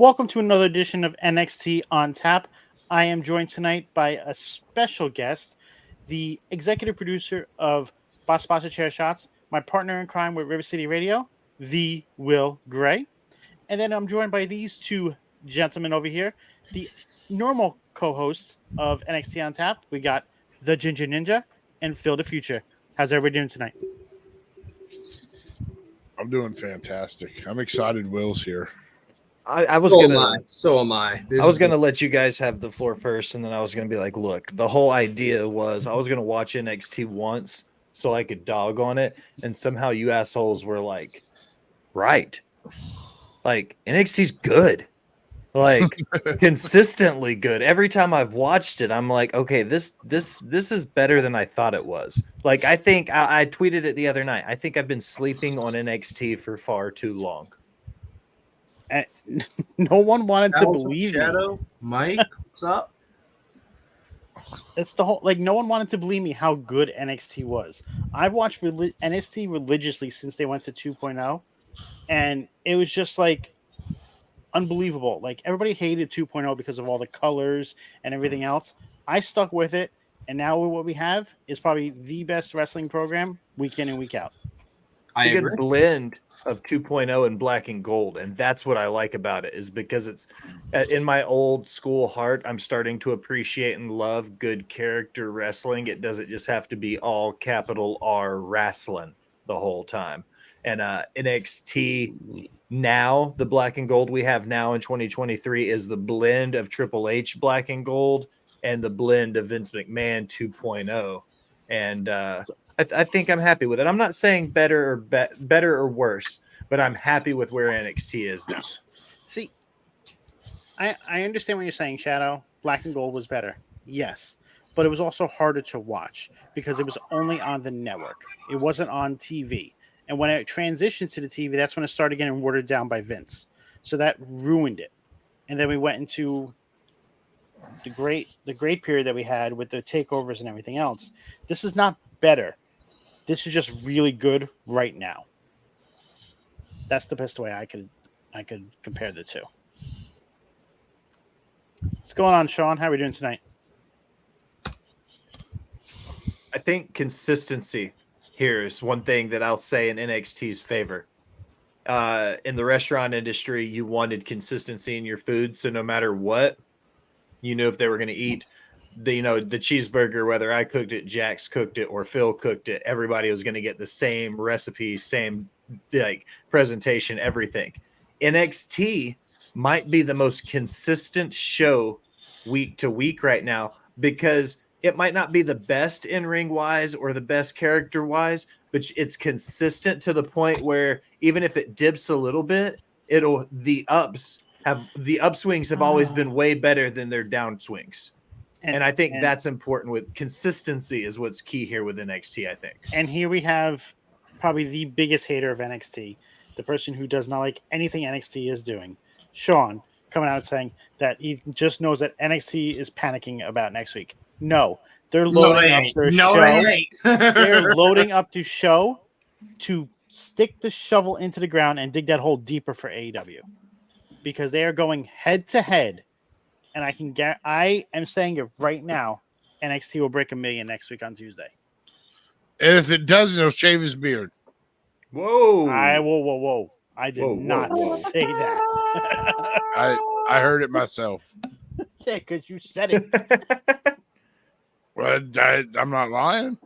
Welcome to another edition of NXT on Tap. I am joined tonight by a special guest, the executive producer of Boss Sponsor Chair Shots, my partner in crime with River City Radio, the Will Gray. And then I'm joined by these two gentlemen over here, the normal co-hosts of NXT on Tap. We got the Ginger Ninja and Phil the Future. How's everybody doing tonight? I'm doing fantastic. I'm excited Will's here. I was So gonna. am I. So am I. I was gonna let you guys have the floor first, and then I was gonna be like, "Look, the whole idea was I was gonna watch NXT once so I could dog on it, and somehow you assholes were like, right, like NXT's good, like consistently good. Every time I've watched it, I'm like, okay, this is better than I thought it was. Like I think I tweeted it the other night. I think I've been sleeping on NXT for far too long." No one wanted to believe Shadow, me. Mike, what's up? It's the whole no one wanted to believe me how good NXT was. I've watched NXT religiously since they went to 2.0, and it was just like unbelievable. Like everybody hated 2.0 because of all the colors and everything else. I stuck with it, and now what we have is probably the best wrestling program week in and week out. I A good agree. blend of 2.0 and black and gold, and that's what I like about it, is because it's in my old school heart. I'm starting to appreciate and love good character wrestling. It doesn't just have to be all capital R wrestling the whole time. And NXT now, the black and gold we have now in 2023 is the blend of Triple H black and gold and the blend of Vince McMahon 2.0. And I think I'm happy with it. I'm not saying better or worse, but I'm happy with where NXT is now. See, I understand what you're saying, Shadow. Black and Gold was better. Yes. But it was also harder to watch because it was only on the network. It wasn't on TV. And when it transitioned to the TV, that's when it started getting watered down by Vince. So that ruined it. And then we went into the great period that we had with the takeovers and everything else. This is not better. This is just really good right now. That's the best way I could compare the two. What's going on, Sean? How are we doing tonight? I think consistency here is one thing that I'll say in NXT's favor. In the restaurant industry, you wanted consistency in your food, so no matter what, you knew if they were going to eat the cheeseburger, whether I cooked it, Jax cooked it, or Phil cooked it, everybody was going to get the same recipe, same like presentation, everything. NXT might be the most consistent show week to week right now because it might not be the best in ring wise or the best character wise, but it's consistent to the point where even if it dips a little bit, the upswings have always been way better than their downswings. And I think that's important. With consistency is what's key here with NXT, I think. And here we have probably the biggest hater of NXT, the person who does not like anything NXT is doing, Sean, coming out saying that he just knows that NXT is panicking about next week. No, they're loading up their show. They're loading up the show to stick the shovel into the ground and dig that hole deeper for AEW because they are going head to head. And I am saying it right now, NXT will break 1 million next week on Tuesday. And if it doesn't, he'll shave his beard. Whoa. Whoa. I did not say that. I heard it myself. Yeah, because you said it. Well, I'm not lying.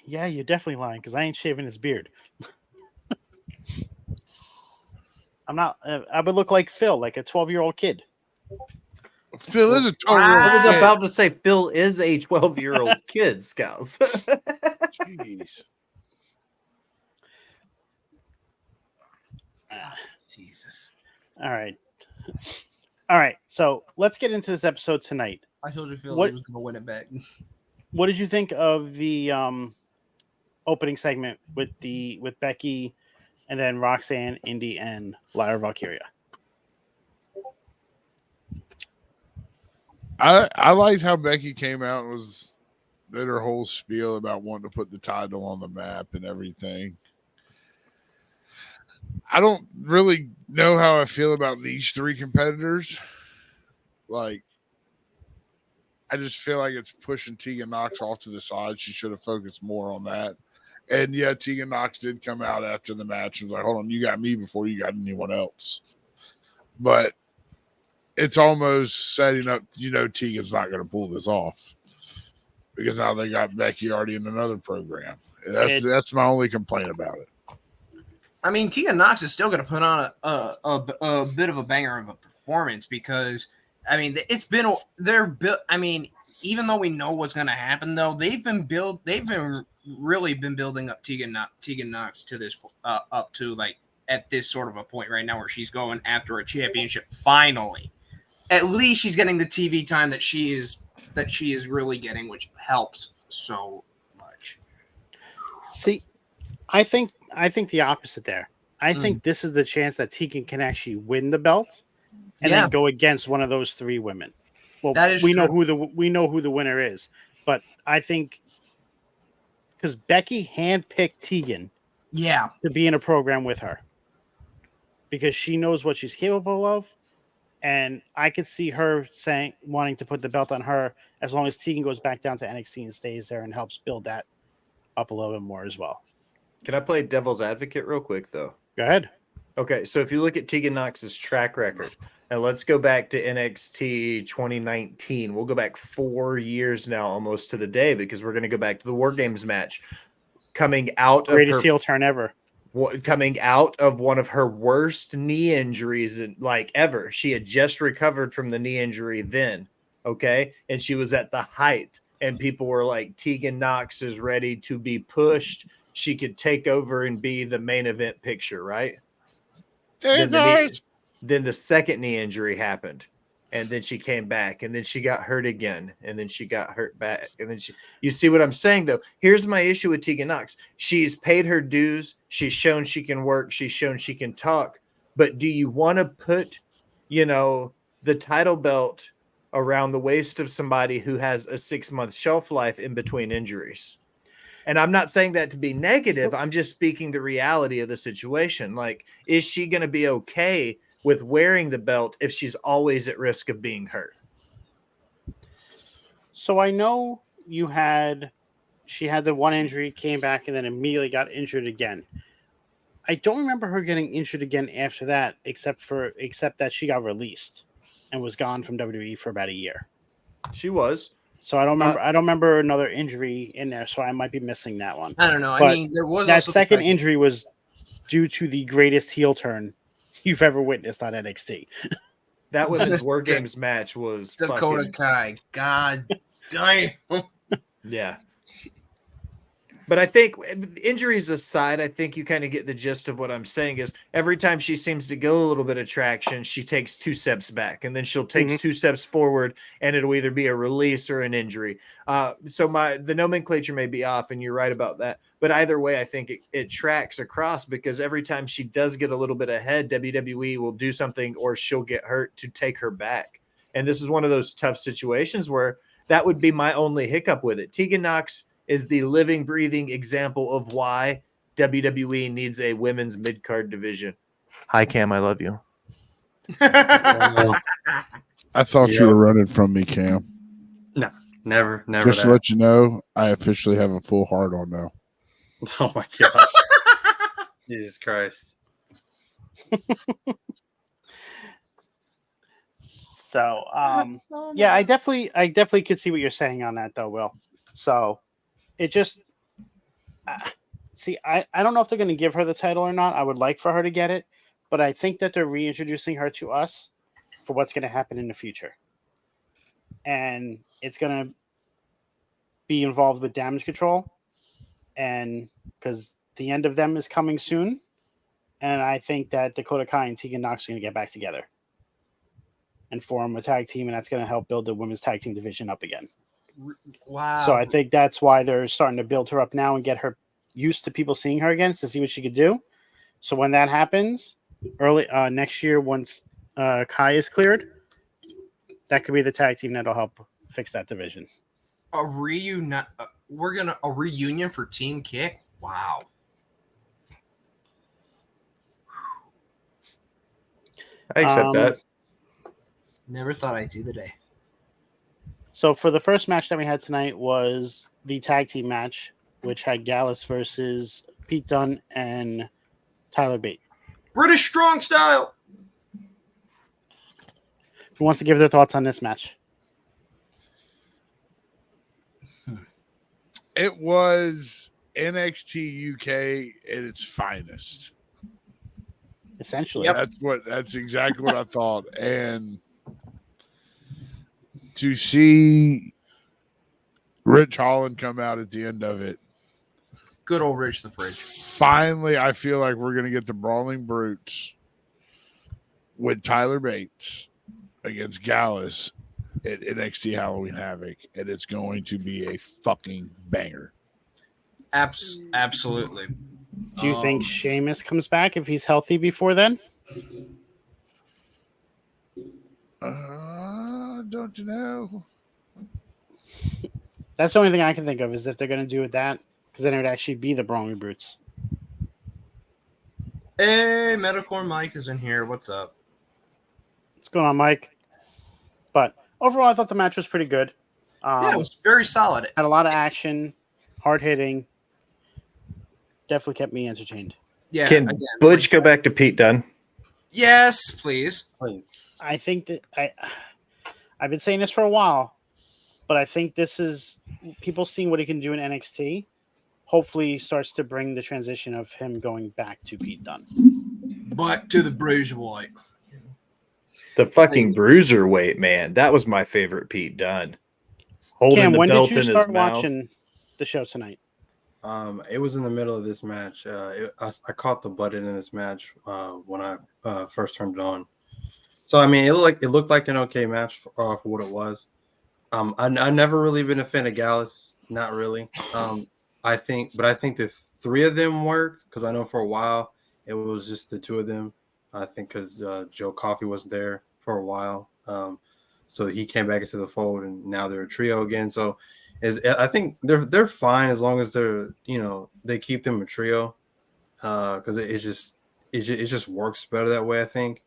Yeah, you're definitely lying because I ain't shaving his beard. I'm not. I would look like Phil, like a 12-year-old kid. Phil is a 12-year-old I was kid. about to say Phil is a 12-year-old kid, Scalz. Jeez. Jesus. All right. So let's get into this episode tonight. I told you Phil was going to win it back. What did you think of the opening segment with Becky, and then Roxanne, Indy, and Lyra Valkyria? I liked how Becky came out and did her whole spiel about wanting to put the title on the map and everything. I don't really know how I feel about these three competitors. Like, I just feel like it's pushing Tegan Knox off to the side. She should have focused more on that. And yeah, Tegan Knox did come out after the match and was like, hold on, you got me before you got anyone else. But it's almost setting up, Tegan's not going to pull this off because now they got Becky already in another program. That's my only complaint about it. I mean, Tegan Knox is still going to put on a bit of a banger of a performance because, I mean, it's been they're built. I mean, even though we know what's going to happen, though they've really been building up Tegan Knox to this up to like at this sort of a point right now where she's going after a championship finally. At least she's getting the TV time that she is really getting, which helps so much. See, I think the opposite there. I think this is the chance that Tegan can actually win the belt and then go against one of those three women. Well, that is we true. know who the winner is, but I think because Becky handpicked Tegan, to be in a program with her because she knows what she's capable of, and I could see her wanting to put the belt on her as long as Tegan goes back down to NXT and stays there and helps build that up a little bit more as well. Can I play devil's advocate real quick, though? Go ahead. Okay, so if you look at Tegan Knox's track record, and let's go back to NXT 2019. We'll go back 4 years now, almost to the day, because we're going to go back to the War Games match. Coming out of greatest heel turn ever. Coming out of one of her worst knee injuries ever. She had just recovered from the knee injury then, okay? And she was at the height, and people were like, Tegan Knox is ready to be pushed. She could take over and be the main event picture, right? Then the second knee injury happened, and then she came back, and then she got hurt again, and then she got hurt back, and then you see what I'm saying, though? Here's my issue with Tegan Knox. She's paid her dues. She's shown she can work. She's shown she can talk. But do you want to put, the title belt around the waist of somebody who has a 6-month shelf life in between injuries? And I'm not saying that to be negative. I'm just speaking the reality of the situation. Like, is she going to be okay with wearing the belt if she's always at risk of being hurt? So I know she had the one injury, came back, and then immediately got injured again. I don't remember her getting injured again after that, except that she got released and was gone from WWE for about a year. She was. So I don't remember another injury in there, so I might be missing that one. I don't know. But I mean, there was that second injury was due to the greatest heel turn you've ever witnessed on NXT. That women's War Games match was Dakota Kai. God damn. Yeah. But I think, injuries aside, I think you kind of get the gist of what I'm saying is every time she seems to go a little bit of traction, she takes 2 steps back, and then she'll take 2 steps forward, and it'll either be a release or an injury. So the nomenclature may be off, and you're right about that. But either way, I think it tracks across, because every time she does get a little bit ahead, WWE will do something or she'll get hurt to take her back. And this is one of those tough situations where that would be my only hiccup with it. Tegan Knox is the living, breathing example of why WWE needs a women's mid-card division. Hi, Cam. I love you. I thought you were running from me, Cam. No, never. Just to let you know, I officially have a full heart on now. Oh, my gosh. Jesus Christ. So, yeah, I definitely could see what you're saying on that, though, Will. So, it just see, I don't know if they're going to give her the title or not. I would like for her to get it, but I think that they're reintroducing her to us for what's going to happen in the future, and it's going to be involved with Damage Control, and because the end of them is coming soon, and I think that Dakota Kai and Tegan Knox are going to get back together and form a tag team, and that's going to help build the women's tag team division up again. Wow. So I think that's why they're starting to build her up now and get her used to people seeing her again to see what she could do. So when that happens early next year, once Kai is cleared, that could be the tag team that'll help fix that division. A reunion for Team Kick? Wow. I accept that. Never thought I'd see the day. So for the first match that we had tonight was the tag team match, which had Gallus versus Pete Dunne and Tyler Bate. British strong style. Who wants to give their thoughts on this match? It was NXT UK at its finest. Essentially, Yep. That's exactly what I thought. And to see Rich Holland come out at the end of it, Good old Rich the Fridge. finally, I feel like we're going to get the Brawling Brutes with Tyler Bates against Gallus at NXT Halloween Havoc, and it's going to be a fucking banger. Absolutely. do you think Sheamus comes back if he's healthy before then? Don't you know? That's the only thing I can think of is if they're going to do it that, because then it would actually be the Brawling Brutes. Hey, Metacore Mike is in here. What's up? What's going on, Mike? But overall, I thought the match was pretty good. Yeah, it was very solid. Had a lot of action, hard hitting. Definitely kept me entertained. Yeah. Can again, Butch go back to Pete Dunne? yes, please. Please. I think that I've been saying this for a while, but I think this is people seeing what he can do in NXT. Hopefully, starts to bring the transition of him going back to Pete Dunne. Back to the Bruiserweight. The fucking bruiserweight, man. That was my favorite Pete Dunne. Holding Cam, the when belt did you in his start mouth. watching the show tonight? It was in the middle of this match. I caught the button in this match when I first turned it on. So I mean, it looked like an okay match for what it was. I never really been a fan of Gallus, not really. I think the three of them work because I know for a while it was just the two of them. I think because Joe Coffey was there for a while, so he came back into the fold, and now they're a trio again. So I think they're fine as long as they keep them a trio because it just works better that way. I think.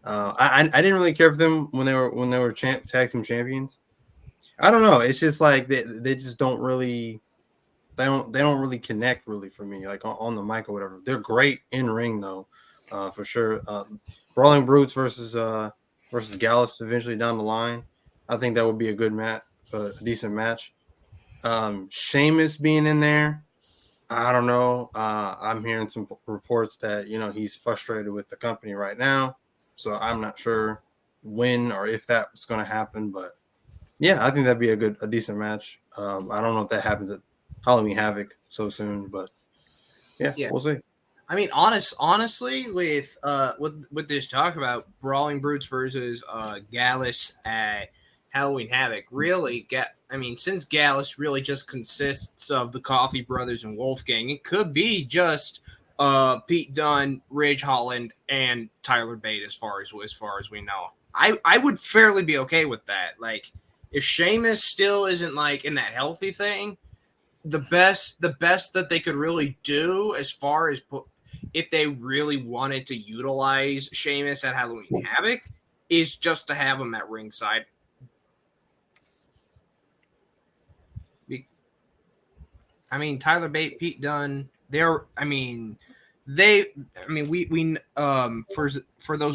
I didn't really care for them when they were tag team champions. I don't know. It's just like they just don't really they don't really connect really for me like on the mic or whatever. They're great in ring though, for sure. Brawling Brutes versus Gallus eventually down the line. I think that would be a good match, a decent match. Sheamus being in there, I don't know. I'm hearing some reports that he's frustrated with the company right now, so I'm not sure when or if that's going to happen. But yeah, I think that'd be a decent match. I don't know if that happens at Halloween Havoc so soon, but yeah. We'll see. I mean, honestly, with this talk about Brawling Brutes versus Gallus at Halloween Havoc, really, since Gallus really just consists of the Coffey Brothers and Wolfgang, it could be just Pete Dunne, Ridge Holland, and Tyler Bate as far as we know. I would fairly be okay with that. Like, if Sheamus still isn't like in that healthy thing, the best that they could really do as far as if they really wanted to utilize Sheamus at Halloween Havoc is just to have him at ringside. I mean, Tyler Bate, Pete Dunne, for those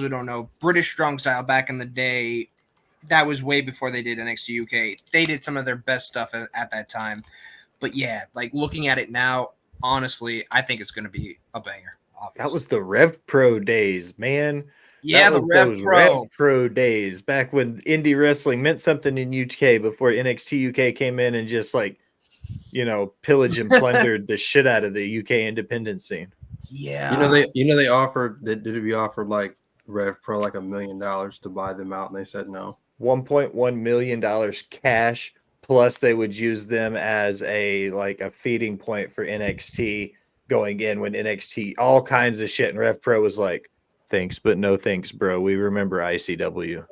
who don't know, British Strong Style back in the day, that was way before they did NXT UK. They did some of their best stuff at that time. But yeah, like looking at it now, honestly, I think it's going to be a banger. Obviously. That was the Rev Pro days, man. Yeah, that the was Rev those Pro. Rev Pro days back when indie wrestling meant something in UK before NXT UK came in and just pillaged and plundered the shit out of the UK independent scene. Yeah. They offered like Rev Pro like $1 million to buy them out, and they said no. $1.1 million cash, plus they would use them as a feeding point for NXT going in when NXT all kinds of shit, and Rev Pro was like, thanks, but no thanks, bro. We remember ICW.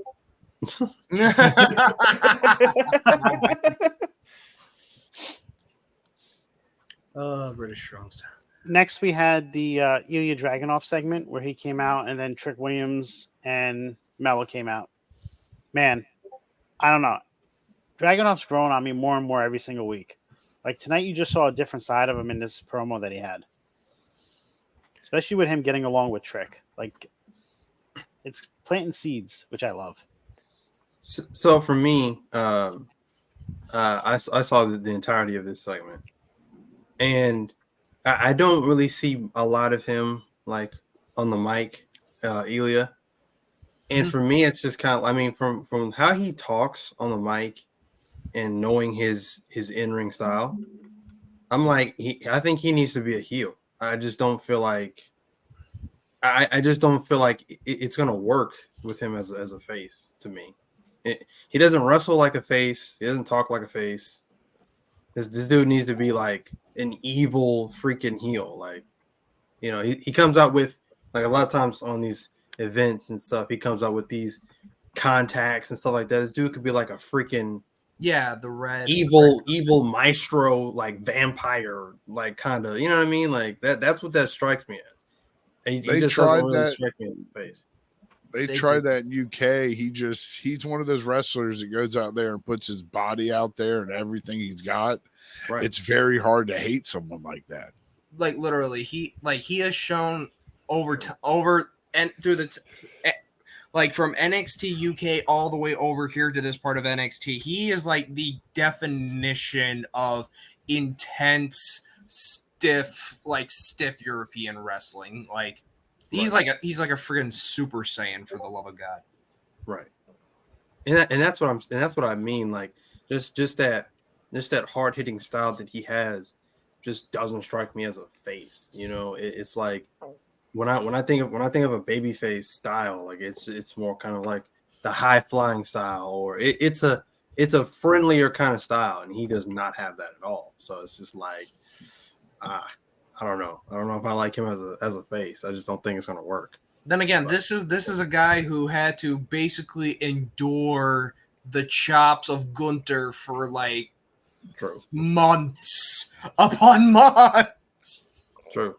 British Strong Style. Next, we had the Ilya Dragunov segment where he came out, and then Trick Williams and Mello came out. Man, I don't know. Dragunov's growing on me more and more every single week. Like tonight, you just saw a different side of him in this promo that he had, especially with him getting along with Trick. Like it's planting seeds, which I love. So for me, I saw the entirety of this segment, and I don't really see a lot of him like on the mic, Ilya. And for me, it's just kind of, I mean, from how he talks on the mic and knowing his in-ring style, I'm like, I think he needs to be a heel. I just don't feel like I just don't feel like it's gonna work with him as a face to me. He doesn't wrestle like a face. He doesn't talk like a face. This dude needs to be like an evil freaking heel. Like, you know, he comes out with, like, a lot of times on these events and stuff, he comes out with these contacts and stuff like that. This dude could be like a freaking the red evil maestro, like vampire, like kind of, you know what I mean? Like that's what that strikes me as. And he just doesn't really strike me in the face. They tried that in UK. He's one of those wrestlers that goes out there and puts his body out there and everything he's got. Right. It's very hard to hate someone like that. Like literally, he has shown over and through like from NXT UK all the way over here to this part of NXT. He is like the definition of intense, stiff European wrestling. Like he's like a freaking Super Saiyan, for the love of God. Right. And that's what I mean. Like just that hard hitting style that he has just doesn't strike me as a face. You know, it's like when I think of a babyface style, like it's more kind of like the high flying style, or it's a friendlier kind of style, and he does not have that at all. So it's just like, I don't know if I like him as a face. I just don't think it's gonna work. Then again, this is a guy who had to basically endure the chops of Gunther for like months upon months. True.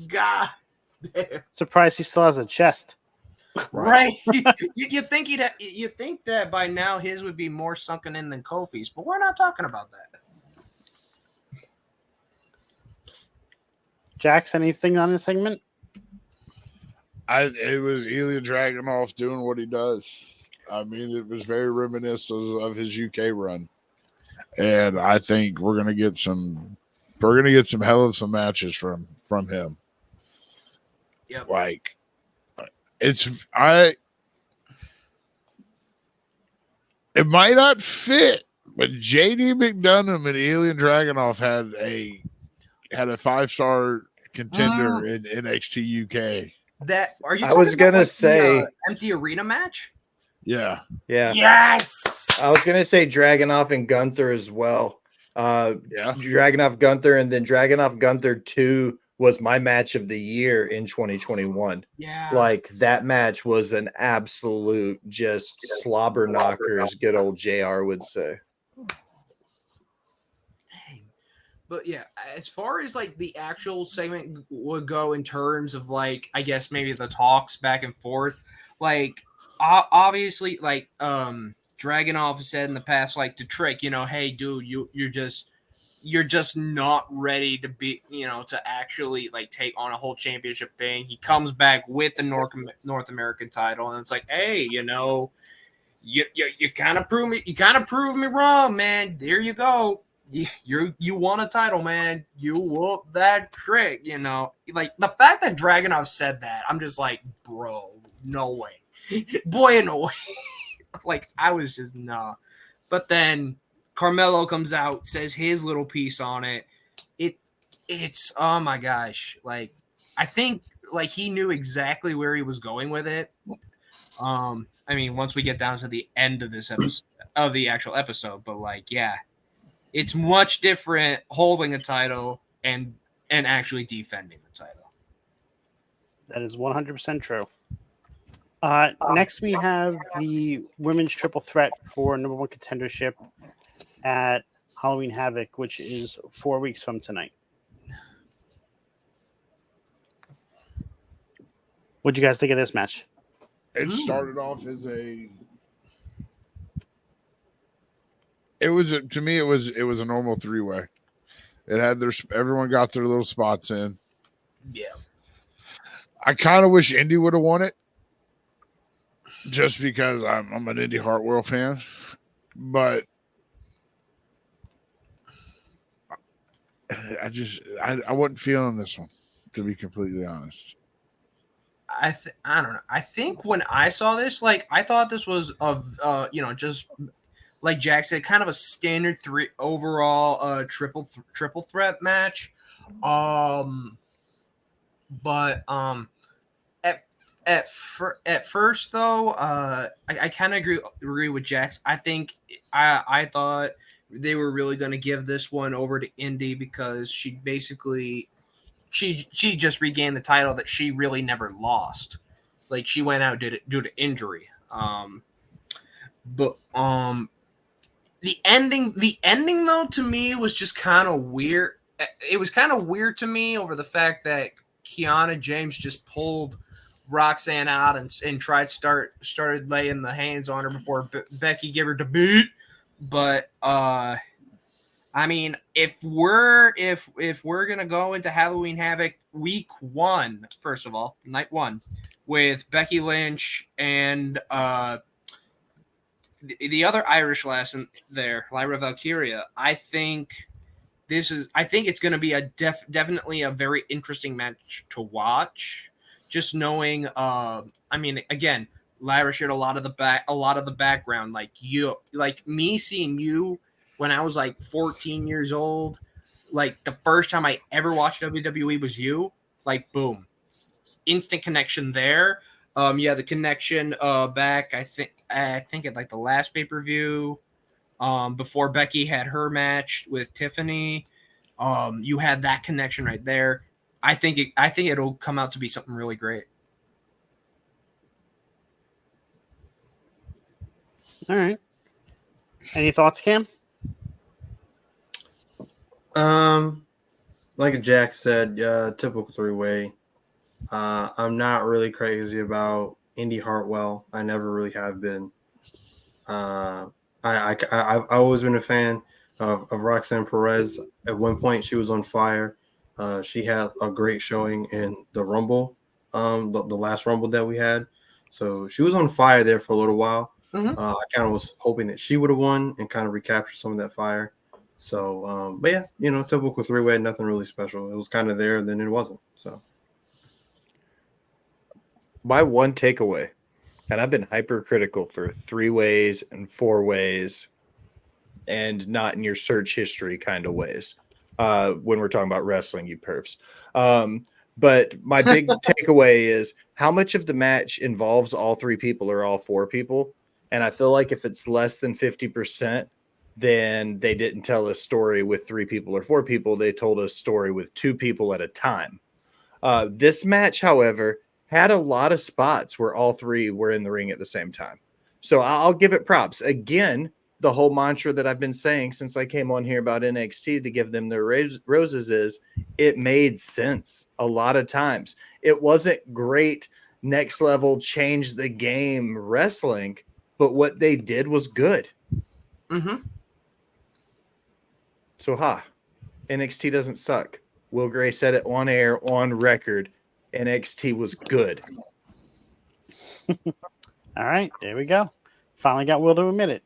God damn. Surprised he still has a chest. Right. you think that by now his would be more sunken in than Kofi's, but we're not talking about that. Jax, anything on this segment? It was Ilya Dragunov doing what he does. I mean, it was very reminiscent of his UK run, and I think we're gonna get some hell of some matches from him. Yep. Like, it might not fit, but JD McDonough and Ilya Dragunov had a 5-star contender in NXT UK. That are you? I was gonna say the, empty arena match. Yeah. Yes. I was gonna say Dragunov and Gunther as well. Dragunov Gunther, and then Dragunov Gunther 2 was my match of the year in 2021. Yeah, like that match was an absolute just slobber knocker, as good old JR would say. But yeah, as far as like the actual segment would go in terms of like, I guess maybe the talks back and forth, like obviously like Dragunov said in the past, like to Trick, you know, hey dude, you're just not ready to be, you know, to actually like take on a whole championship thing. He comes back with the North American title, and it's like, hey, you know, you kind of prove me wrong, man. There you go. You won a title, man. You whooped that Trick, you know. Like the fact that Dragunov said that, I'm just like, bro, no way. Boy, no way. Like I was just nah. But then Carmelo comes out, says his little piece on it. It's oh my gosh. Like I think like he knew exactly where he was going with it. I mean, once we get down to the end of this episode of the actual episode, but like, yeah. It's much different holding a title and actually defending the title. That is 100% true. Next, we have the women's triple threat for number one contendership at Halloween Havoc, which is 4 weeks from tonight. What'd you guys think of this match? It started off as it was to me it was a normal 3-way. It had everyone got their little spots in. Yeah. I kind of wish Indy would have won it, just because I'm an Indy Hartwell fan, but I wasn't feeling this one, to be completely honest. I don't know. I think when I saw this, like, I thought this was just like Jack said, kind of a standard triple threat match. But at first though, I kind of agree with Jax. I think I thought they were really going to give this one over to Indy because she basically she just regained the title that she really never lost. Like, she went out due to injury. But the ending though, to me, was just kind of weird. It was kind of weird to me over the fact that Kiana James just pulled Roxanne out and started laying the hands on her before Becky gave her the boot. But I mean, if we're gonna go into Halloween Havoc week 1, first of all, night 1, with Becky Lynch and the other Irish lass in there, Lyra Valkyria, I think it's going to be definitely a very interesting match to watch. Just knowing, I mean, again, Lyra shared a lot of the background. Like me seeing you when I was like 14 years old. Like, the first time I ever watched WWE was you. Like, boom, instant connection there. The connection back. I think at like the last pay-per-view, before Becky had her match with Tiffany. You had that connection right there. I think it'll come out to be something really great. All right. Any thoughts, Cam? Like Jack said, typical 3-way. I'm not really crazy about Indy Hartwell. I never really have been. I've always been a fan of Roxanne Perez. At one point, she was on fire. She had a great showing in the Rumble, the last Rumble that we had. So she was on fire there for a little while. Mm-hmm. I kind of was hoping that she would have won and kind of recapture some of that fire. So, but yeah, typical 3-way, nothing really special. It was kind of there, and then it wasn't. So, my one takeaway, and I've been hypercritical for 3-ways and 4-ways and not in your search history kind of ways when we're talking about wrestling, you pervs. But my big takeaway is how much of the match involves all 3 people or all 4 people. And I feel like if it's less than 50%, then they didn't tell a story with 3 people or 4 people. They told a story with 2 people at a time. This match, however, had a lot of spots where all 3 were in the ring at the same time. So I'll give it props. Again, the whole mantra that I've been saying since I came on here about NXT to give them their roses is it made sense a lot of times. It wasn't great next level, change the game wrestling, but what they did was good. Mm-hmm. So, NXT doesn't suck. Will Gray said it on air, on record. NXT was good. All right, there we go. Finally got Will to admit it.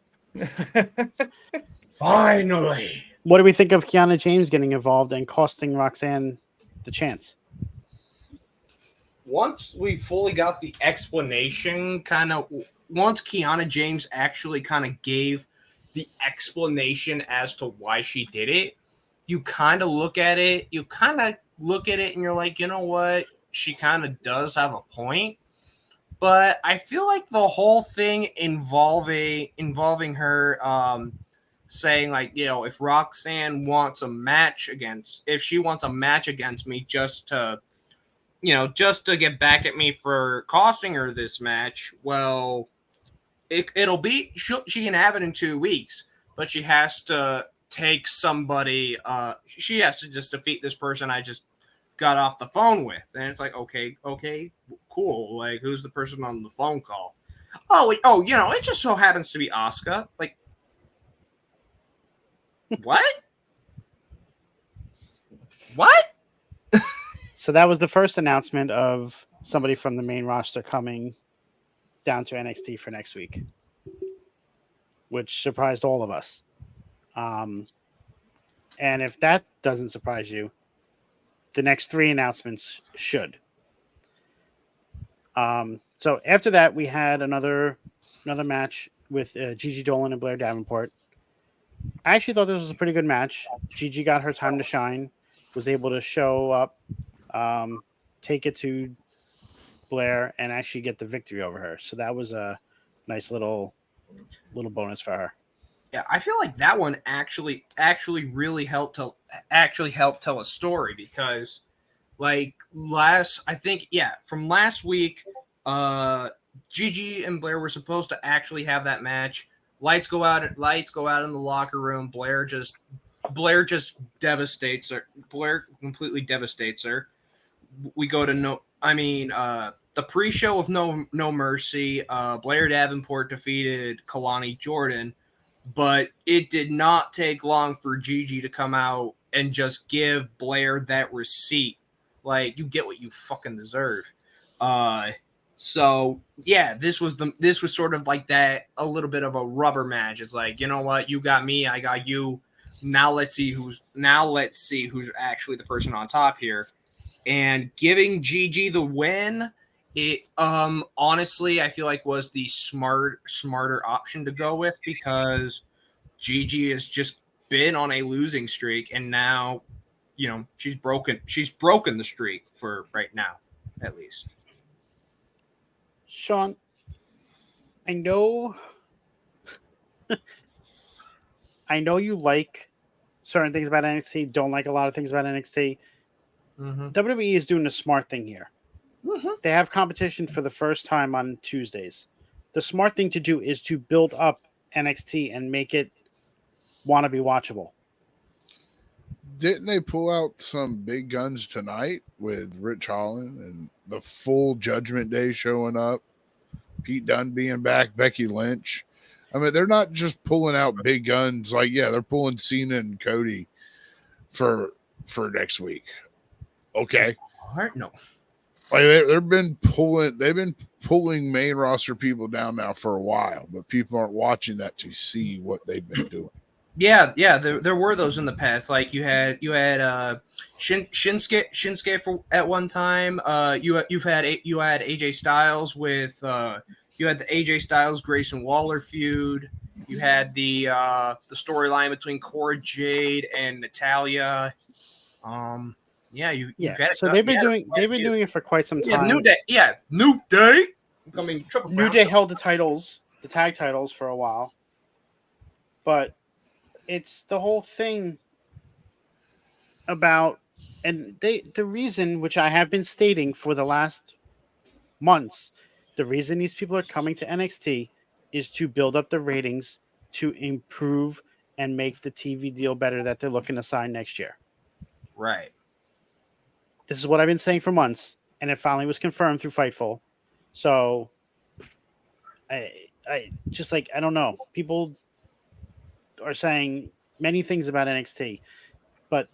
Finally. What do we think of Kiana James getting involved and costing Roxanne the chance? Once we fully got the explanation, once Kiana James actually kind of gave the explanation as to why she did it, you kind of look at it and you're like, you know what? She kind of does have a point. But I feel like the whole thing involving her saying, like, if Roxanne wants a match against me just to get back at me for costing her this match, well, it'll be she can have it in 2 weeks, but she has to take somebody. She has to just defeat this person I just got off the phone with, and it's like, okay, cool. Like, who's the person on the phone call? Oh, it just so happens to be Asuka. Like, what? What? So that was the first announcement of somebody from the main roster coming down to NXT for next week, which surprised all of us. And if that doesn't surprise you, the next 3 announcements should. So after that, we had another match with Gigi Dolan and Blair Davenport. I actually thought this was a pretty good match. Gigi got her time to shine, was able to show up, take it to Blair, and actually get the victory over her. So that was a nice little bonus for her. Yeah, I feel like that one actually really helped tell a story, because like from last week, Gigi and Blair were supposed to actually have that match. Lights go out in the locker room. Blair just devastates her. Blair completely devastates her. We go to the pre-show of No Mercy. Blair Davenport defeated Kalani Jordan, but it did not take long for Gigi to come out and just give Blair that receipt. Like, you get what you fucking deserve. So yeah, this was sort of like that, a little bit of a rubber match. It's like, you know what, you got me, I got you. Now let's see who's actually the person on top here. And giving Gigi the win, it honestly I feel like was the smarter option to go with, because Gigi has just been on a losing streak, and now, she's broken the streak for right now, at least. Sean, I know you like certain things about NXT, don't like a lot of things about NXT. Mm-hmm. WWE is doing a smart thing here. Mm-hmm. They have competition for the first time on Tuesdays. The smart thing to do is to build up NXT and make it want to be watchable. Didn't they pull out some big guns tonight with Rich Holland and the full Judgment Day showing up? Pete Dunne being back, Becky Lynch. I mean, they're not just pulling out big guns. Like, yeah, they're pulling Cena and Cody for next week. Okay. No. Like they've been pulling main roster people down now for a while, but people aren't watching that to see what they've been doing. Yeah, there were those in the past. Like you had Shinsuke for at one time. You had AJ Styles with you had the AJ Styles Grayson Waller feud. You had the storyline between Cora Jade and Natalia. You've had it. So they've been doing it for quite some time. New Day. Yeah, New Day. Coming triple. New Day held the tag titles for a while, but it's the whole thing about, and the reason, which I have been stating for the last months, the reason these people are coming to NXT is to build up the ratings, to improve and make the TV deal better that they're looking to sign next year. Right. This is what I've been saying for months, and it finally was confirmed through Fightful. So I just, like, I don't know. People are saying many things about NXT, but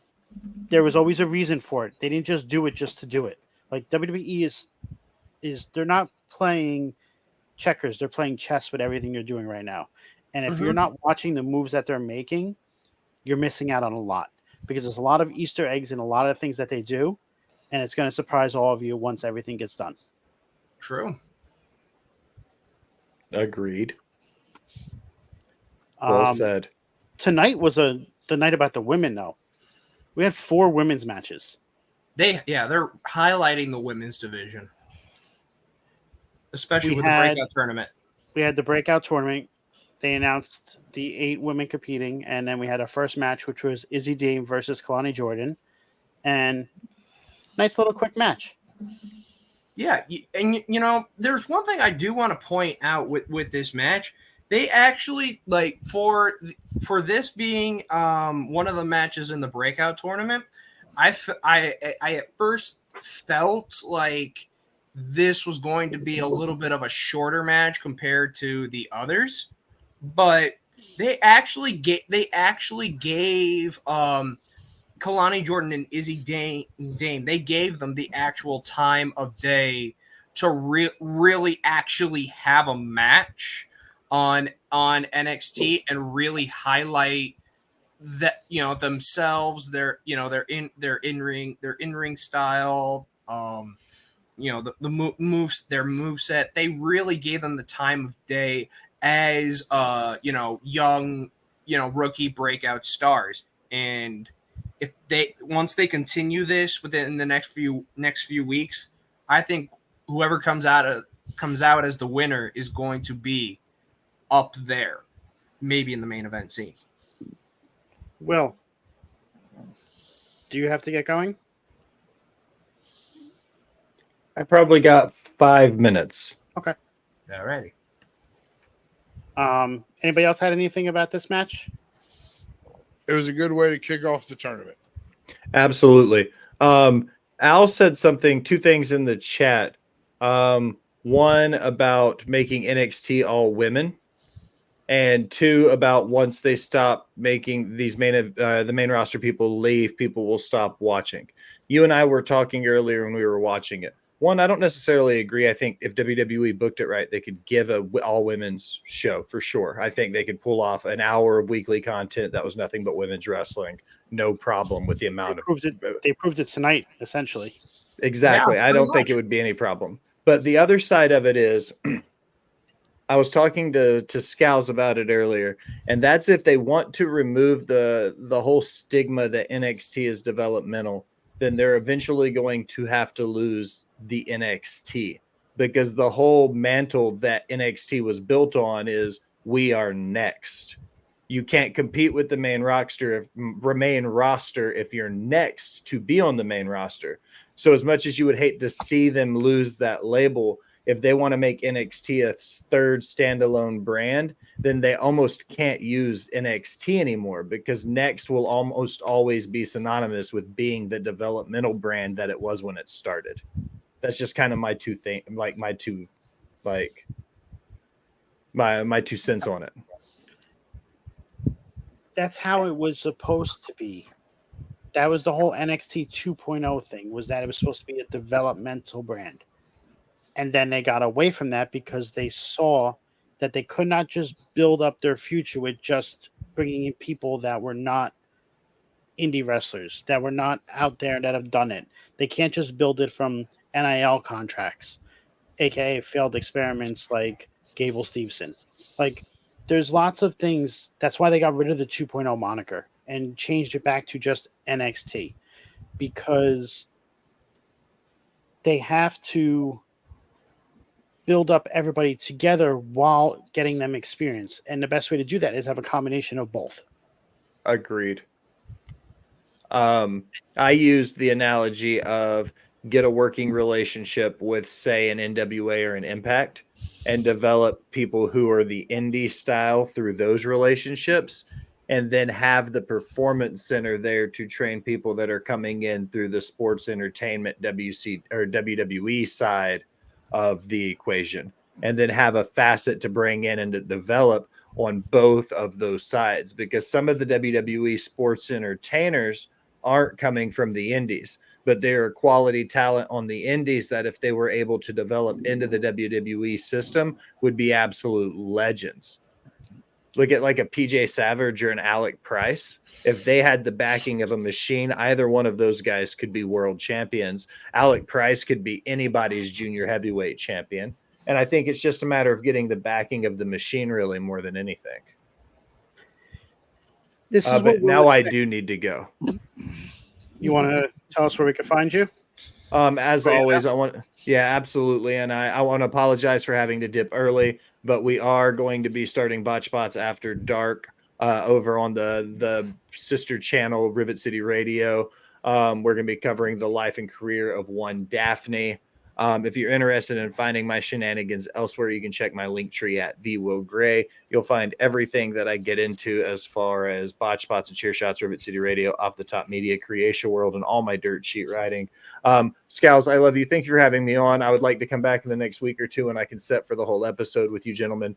there was always a reason for it. They didn't just do it just to do it. Like, WWE is they're not playing checkers, they're playing chess with everything they're doing right now. And if you're not watching the moves that they're making, you're missing out on a lot, because there's a lot of Easter eggs and a lot of things that they do, and it's going to surprise all of you once everything gets done. True. Agreed. Well said. Tonight was the night about the women, though. We had 4 women's matches. They're highlighting the women's division, especially with the breakout tournament. We had the breakout tournament. They announced the 8 women competing, and then we had our first match, which was Izzy Dean versus Kalani Jordan, and nice little quick match. Yeah, and there's one thing I do want to point out with this match. They actually, like, for this being one of the matches in the breakout tournament, I at first felt like this was going to be a little bit of a shorter match compared to the others, but they actually gave Kalani Jordan and Izzy Dame, they gave them the actual time of day to really actually have a match on NXT and really highlight that, you know, themselves, their, you know, their in ring style, you know, the moves, their move set. They really gave them the time of day as you know, young, you know, rookie breakout stars. And if they, once they continue this within the next few weeks, I think whoever comes out as the winner is going to be up there, maybe in the main event scene. Will, do you have to get going? I probably got 5 minutes. Okay. Alrighty. Anybody else had anything about this match? It was a good way to kick off the tournament. Absolutely. Al said two things in the chat. One about making NXT all women, and two about once they stop making these the main roster people leave, people will stop watching. You and I were talking earlier when we were watching it. One, I don't necessarily agree. I think if WWE booked it right, they could give a all women's show for sure. I think they could pull off an hour of weekly content that was nothing but women's wrestling. No problem with the amount They proved it tonight, essentially. Exactly. Yeah, I don't think it would be any problem. But the other side of it is, I was talking to Scalz about it earlier, and that's if they want to remove the whole stigma that NXT is developmental, then they're eventually going to have to lose the NXT, because the whole mantle that NXT was built on is we are next. You can't compete with the main roster if you're next to be on the main roster. So as much as you would hate to see them lose that label, if they want to make NXT a third standalone brand, then they almost can't use NXT anymore, because Next will almost always be synonymous with being the developmental brand that it was when it started. That's just kind of my two cents on it. That's how it was supposed to be. That was the whole NXT 2.0 thing, was that it was supposed to be a developmental brand. And then they got away from that because they saw that they could not just build up their future with just bringing in people that were not indie wrestlers, that were not out there, that have done it. They can't just build it from NIL contracts, aka failed experiments like Gable Steveson. Like, there's lots of things. That's why they got rid of the 2.0 moniker and changed it back to just NXT, because they have to build up everybody together while getting them experience. And the best way to do that is have a combination of both. Agreed. I used the analogy of get a working relationship with, say, an NWA or an Impact, and develop people who are the indie style through those relationships, and then have the performance center there to train people that are coming in through the sports entertainment WWE side of the equation, and then have a facet to bring in and to develop on both of those sides, because some of the WWE sports entertainers aren't coming from the indies, but they're quality talent on the indies that, if they were able to develop into the WWE system, would be absolute legends. Look at like a PJ Savage or an Alec Price. If they had the backing of a machine, either one of those guys could be world champions. Alec Price could be anybody's junior heavyweight champion. And I think it's just a matter of getting the backing of the machine, really, more than anything. This is but now I do need to go. You want to tell us where we can find you? As always, absolutely. And I want to apologize for having to dip early, but we are going to be starting Botch Spots After Dark over on the sister channel, Rivet City Radio. We're going to be covering the life and career of one Daphne. If you're interested in finding my shenanigans elsewhere, you can check my link tree at the Will Gray. You'll find everything that I get into as far as botch spots and cheer shots, Rivet City Radio, Off the Top Media, Creation World, and all my dirt sheet writing. Scalz, I love you. Thank you for having me on. I would like to come back in the next week or two and I can set for the whole episode with you gentlemen.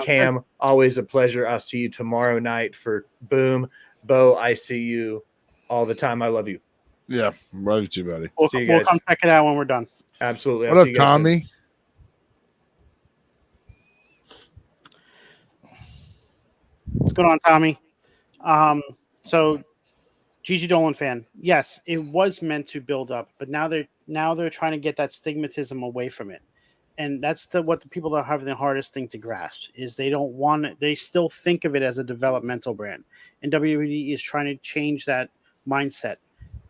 Cam, good. always a pleasure. I'll see you tomorrow night for Boom. Bo, I see you all the time. I love you. Yeah, love you too, buddy. See you We'll guys. come check it out when we're done. Absolutely. What I'll up, see you guys soon. Tommy? What's going on, Tommy? So Gigi Dolan fan. Yes, it was meant to build up, but now they're trying to get that stigmatism away from it. And that's what the people that are having the hardest thing to grasp is they don't want it. They still think of it as a developmental brand. And WWE is trying to change that mindset.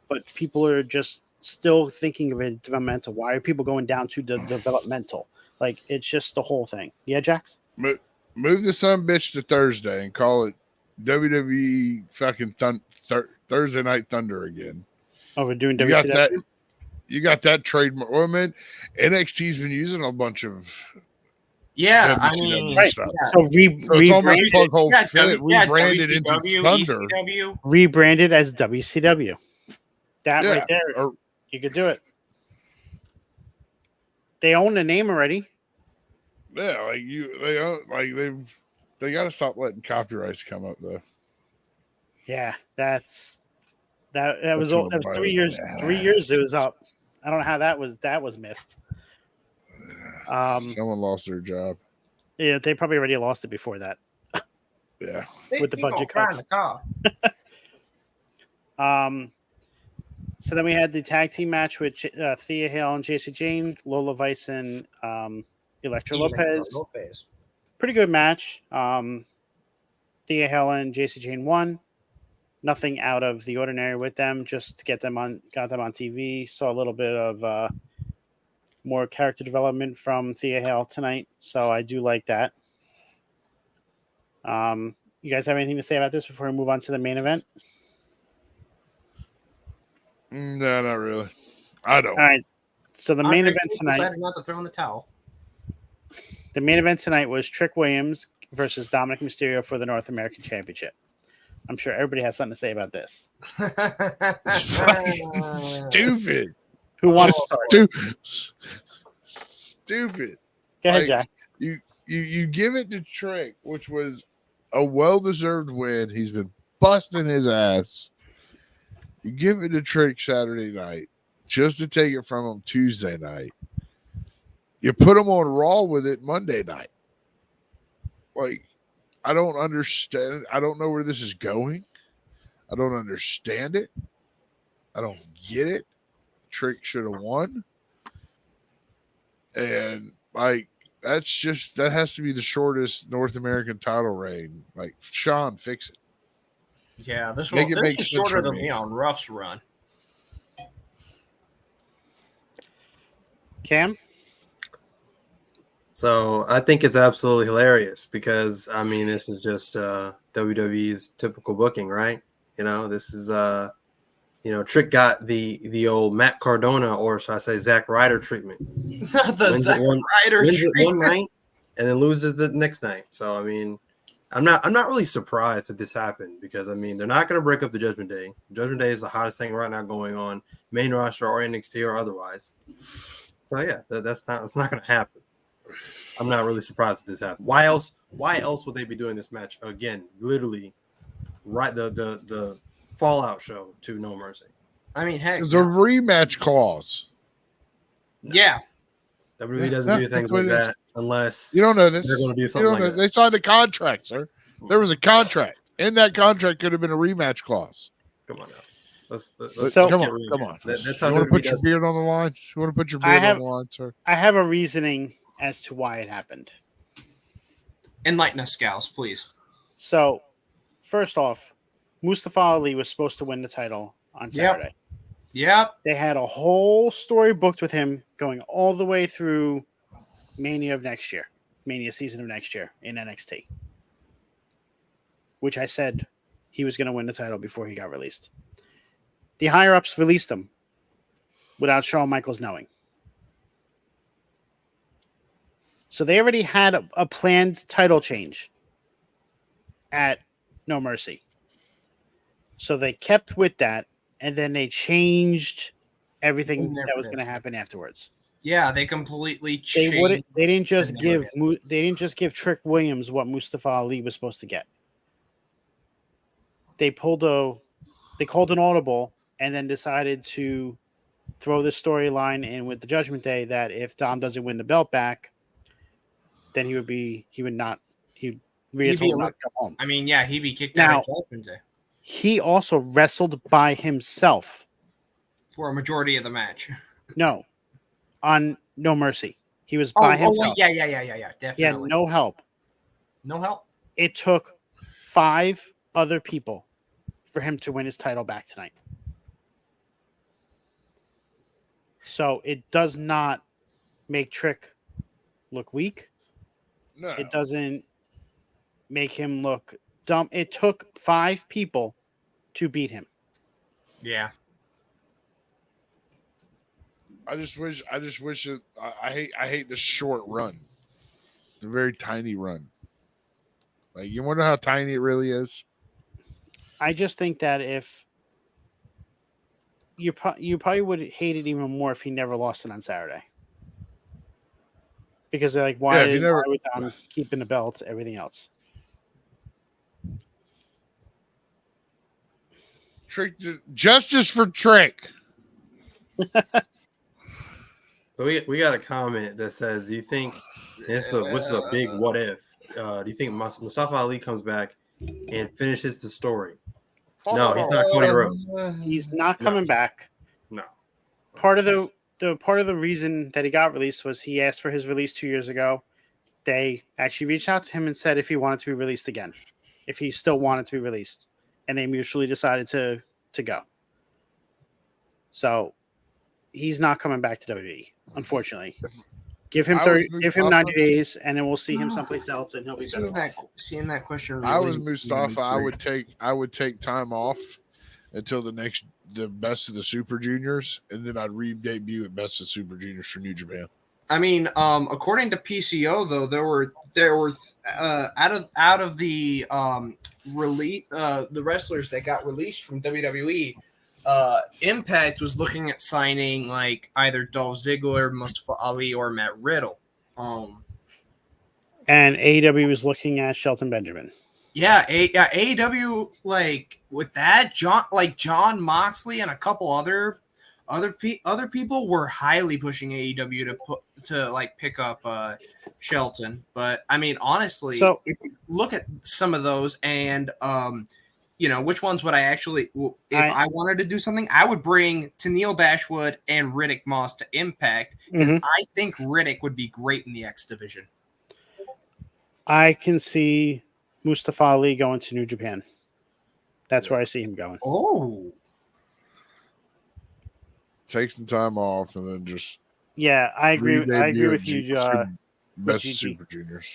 But people are just still thinking of it developmental. Why are people going down to the developmental? Like, it's just the whole thing. Yeah, Jax? Move the son bitch to Thursday and call it WWE fucking Thursday Night Thunder again. Oh, we're doing You got WCW? that? You got that trademark. Well, man, NXT's been using a bunch of Yeah, I WCW mean, Right. yeah. So So it's almost rebranded, plug hole Yeah, fit. Rebranded into WCW, Thunder. ECW. rebranded as WCW. That Yeah, right there, or- you could do it. They own the name already. yeah, they got to stop letting copyrights come up though. Yeah, that That's was gonna that was bite 3 them years. in the 3 years it was up. I don't know how that was missed. Someone lost their job. Yeah, they probably already lost it before that. Yeah, With the He gonna budget cry in cuts. the car. So then we had the tag team match with Thea Hale and JC Jane, Lola Vice and Elektra Lopez. Pretty good match. Thea Hale and JC Jane won. Nothing out of the ordinary with them. Just to got them on TV. Saw a little bit of more character development from Thea Hale tonight, so I do like that. You guys have anything to say about this before we move on to the main event? no, not really. I don't. All right. So the main event He tonight. decided not to throw in the towel. The main event tonight was Trick Williams versus Dominic Mysterio for the North American Championship. I'm sure everybody has something to say about this. It's fucking stupid. Who wants to start? Stupid. Go ahead, Like, Jack. You give it to Trick, which was a well-deserved win. He's been busting his ass. You give it to Trick Saturday night just to take it from him Tuesday night. You put him on Raw with it Monday night. Like, I don't understand. I don't know where this is going. I don't understand it. I don't get it. Trick should have won. And like, that has to be the shortest North American title reign. Like, Sean, fix it. Yeah, this Make it make is sense shorter for than me. Leon Ruff's run. Cam? So I think it's absolutely hilarious because I mean this is just WWE's typical booking, right? You know, this is Trick got the old Matt Cardona, or should I say Zack Ryder treatment. The Wins Zack it one- Ryder Wins it one treatment. night and then loses the next night. So I mean, I'm not really surprised that this happened because I mean they're not going to break up the Judgment Day. Judgment Day is the hottest thing right now going on, main roster or NXT or otherwise. So yeah, that's not going to happen. I'm not really surprised that this happened. Why else would they be doing this match again? Literally, right the Fallout show to No Mercy. I mean, heck, There's a rematch clause. yeah. WWE doesn't do things that's what like it is. that unless You don't know this. they're going to do You something don't like know. that. They signed a contract, sir. There was a contract. In that contract could have been a rematch clause. Come on now. Let's So- come get on, real come here. on. That's how You want to WWE put your does. beard on the line? You want to put your I beard have- on the line, sir? I have a reasoning as to why it happened. Enlighten us, Scalz, please. So, first off, Mustafa Ali was supposed to win the title on Saturday. Yep. They had a whole story booked with him going all the way through Mania season of next year in NXT, which I said he was going to win the title before he got released. The higher ups released him without Shawn Michaels knowing. So they already had a planned title change at No Mercy. So they kept with that, and then they changed everything that was going to happen afterwards. Yeah, they completely They changed. wouldn't. They didn't just the give. narrative. They didn't just give Trick Williams what Mustafa Ali was supposed to get. They pulled a. They called an audible, and then decided to throw this storyline in with the Judgment Day that if Dom doesn't win the belt back, then he would not. Rhea He'd told be him a- not to go home. I mean, yeah, he'd be kicked Now- out of Judgment Day He also wrestled by himself. for a majority of the match. No, on No Mercy, he was by himself. yeah, He had definitely. no help. No help. It took 5 other people for him to win his title back tonight. So it does not make Trick look weak. No. It doesn't make him look dumb. It took 5 people to beat him. Yeah. I just wish it. I hate the short run, the very tiny run. Like, you wonder how tiny it really is. I just think that if you probably would hate it even more if he never lost it on Saturday. Because they're like, why would Dom keeping the belt, everything else? Trick, justice for Trick. So we got a comment that says, "Do you think this is a big what if? Do you think Mustafa Ali comes back and finishes the story?" No, he's not Cody Rhodes. He's not coming back. No. Part of the reason that he got released was he asked for his release 2 years ago. They actually reached out to him and said if he wanted to be released again, if he still wanted to be released, and they mutually decided to go. So he's not coming back to WWE, unfortunately. Give him 90 days, and then we'll see him someplace else, and he'll be better. Seeing that question. I was Mustafa. I would take time off until the best of the Super Juniors, and then I'd re-debut at Best of Super Juniors for New Japan. I mean, according to PCO though, there were out of the release the wrestlers that got released from WWE. Impact was looking at signing like either Dolph Ziggler, Mustafa Ali, or Matt Riddle. And AEW was looking at Shelton Benjamin. Yeah, AEW, like with that, John Moxley and a couple other people were highly pushing AEW to pick up Shelton. But I mean, honestly, So- if you look at some of those and which ones would I actually, if I wanted to do something, I would bring Tennille Dashwood and Riddick Moss to Impact because I think Riddick would be great in the X division. I can see Mustafa Ali going to New Japan. That's where I see him going. Oh, Take some time off and then just Yeah, I agree. I agree re-debut with at you. Best of GG. Super Juniors.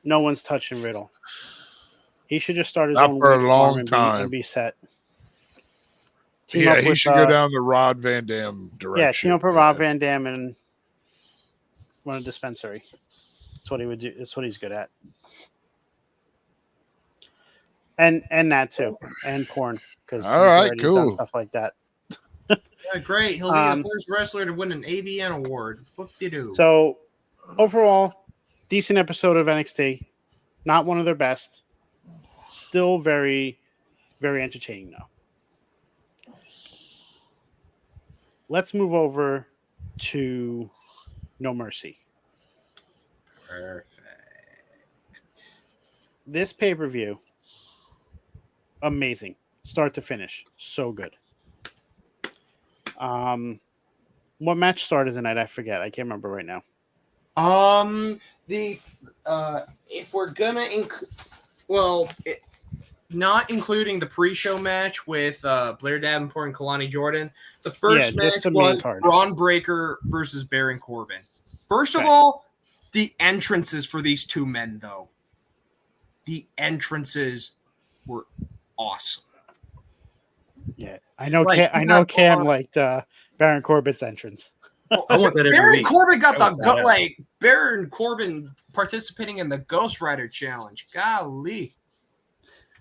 No one's touching Riddle. He should just start his Not own for a league long farm and time. and be set. Team Yeah, up he with, should go down the Rod Van Dam direction. Yeah, team up with Rob Van Dam and run a dispensary. That's what he would do. That's what he's good at. And that too, and porn because All right, done cool. stuff like that. yeah, great! He'll be the first wrestler to win an AVN award. Whoop-de-doo. So overall, decent episode of NXT. Not one of their best. Still very, very entertaining though. Let's move over to No Mercy. Perfect. This pay-per-view, amazing. Start to finish. So good. What match started tonight? I forget. I can't remember right now. If we're gonna not including the pre-show match with Blair Davenport and Kalani Jordan, the first match the main was card. Braun Breaker versus Baron Corbin. First of Okay. all, the entrances for these two men, though, the entrances were awesome. Yeah, I know. Like, I know. Cam liked Baron Corbett's entrance. I want that every Baron week. Corbin got I the want that. like Baron Corbin participating in the Ghost Rider challenge. Golly.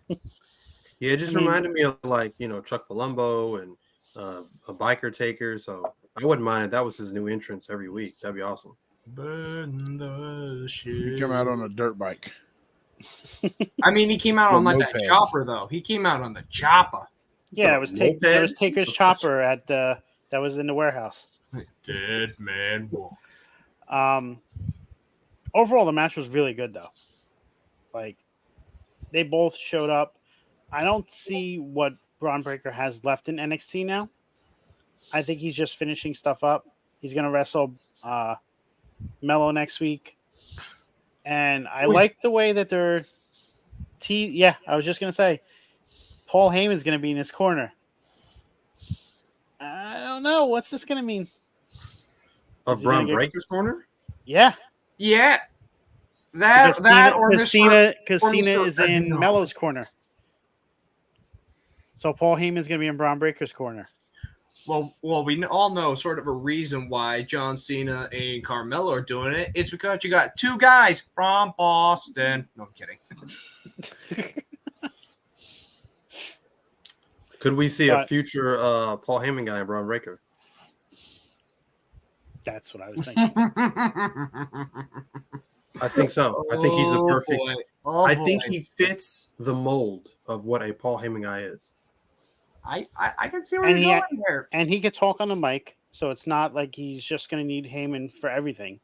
Yeah, it just reminded me of like, Chuck Palumbo and a biker taker. So I wouldn't mind if that was his new entrance every week. That'd be awesome. Burn the shit. He come out on a dirt bike. I mean, he came out Well, on like that moped. chopper though. He came out on the chopper. Yeah, it was Taker's chopper that was in the warehouse. Dead man walk. Overall, the match was really good though. Like, they both showed up. I don't see what Braun Breaker has left in NXT now. I think he's just finishing stuff up. He's gonna wrestle Mello next week, and I like the way that they're. Yeah, I was just gonna say, Paul Heyman's gonna be in his corner. I don't know what's this gonna mean. Of Braun Breaker's corner? Yeah. Yeah. That or because Cena is in Mello's corner. So Paul Heyman's gonna be in Braun Breaker's corner. Well, we all know sort of a reason why John Cena and Carmelo are doing it. It's because you got two guys from Boston. No, I'm kidding. Could we see a future Paul Heyman guy in Braun Breaker? That's what I was thinking. I think so. I think he's the perfect. I think he fits the mold of what a Paul Heyman guy is. I can see where you're going there. And he could talk on the mic, so it's not like he's just going to need Heyman for everything.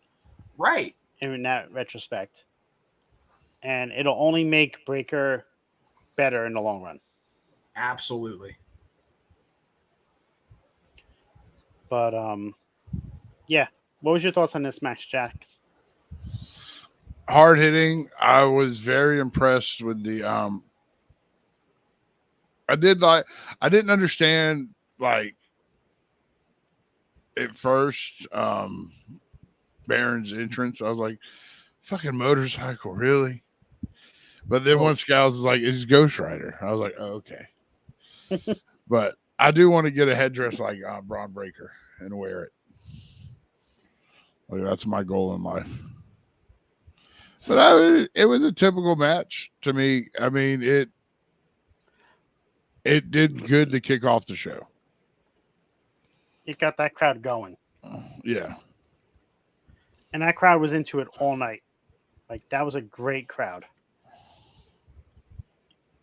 Right. In that retrospect. And it'll only make Breaker better in the long run. Absolutely. But, yeah. What was your thoughts on this match, Jax? Hard hitting. I was very impressed with the I didn't understand like at first Baron's entrance. I was like, fucking motorcycle, really? But then once Scalz is like, it's Ghost Rider. I was like, oh, okay. But I do want to get a headdress like Braun Breaker and wear it. Like, that's my goal in life. But it was a typical match to me. I mean, it did good to kick off the show. It got that crowd going. Yeah. And that crowd was into it all night. Like, that was a great crowd.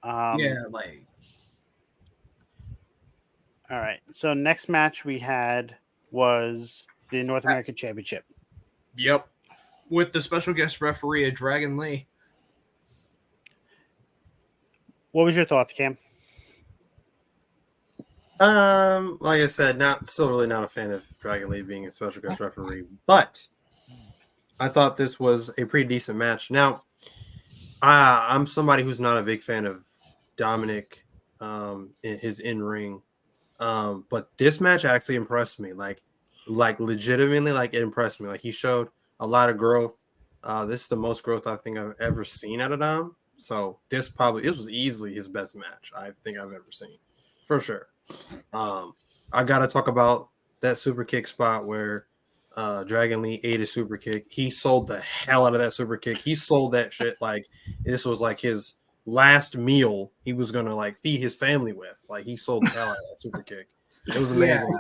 Yeah, like. All right. So next match we had was the North American Championship. Yep. With the special guest referee, Dragon Lee. What was your thoughts, Cam? Like I said, still really not a fan of Dragon Lee being a special guest referee, but I thought this was a pretty decent match. Now, I'm somebody who's not a big fan of Dominic, in his in-ring, but this match actually impressed me. Like legitimately, like it impressed me. Like he showed a lot of growth. This is the most growth I think I've ever seen out of Dom. So this was easily his best match I think I've ever seen, for sure. I gotta talk about that super kick spot where Dragon Lee ate a super kick. He sold the hell out of that super kick. He sold that shit like this was like his last meal he was gonna like feed his family with. Like he sold the hell out of that super kick. It was amazing.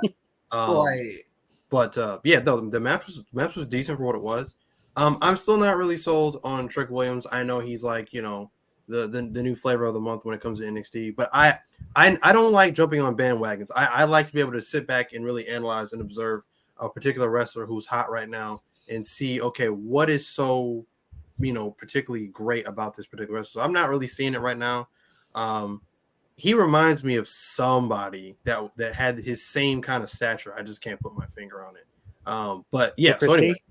But yeah, no, the match was decent for what it was. I'm still not really sold on Trick Williams. I know he's like, the new flavor of the month when it comes to NXT, but I don't like jumping on bandwagons. I like to be able to sit back and really analyze and observe a particular wrestler who's hot right now and see, okay, what is so, particularly great about this particular wrestler. So I'm not really seeing it right now. He reminds me of somebody that had his same kind of stature. I just can't put my finger on it. But yeah, Booker so anyway, T?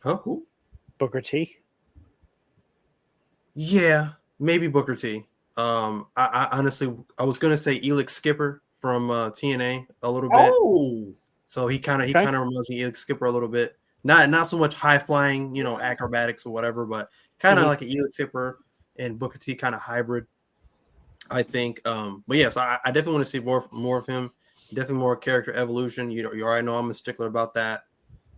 Who? Booker T? Yeah, maybe Booker T. I honestly, I was gonna say Elix Skipper from TNA a little bit. Oh, so he kind of reminds me of Elix Skipper a little bit. Not so much high flying, acrobatics or whatever, but kind of like an Elix Skipper and Booker T kind of hybrid, I think. But yes, I definitely want to see more of him. Definitely more character evolution. You already know I'm a stickler about that.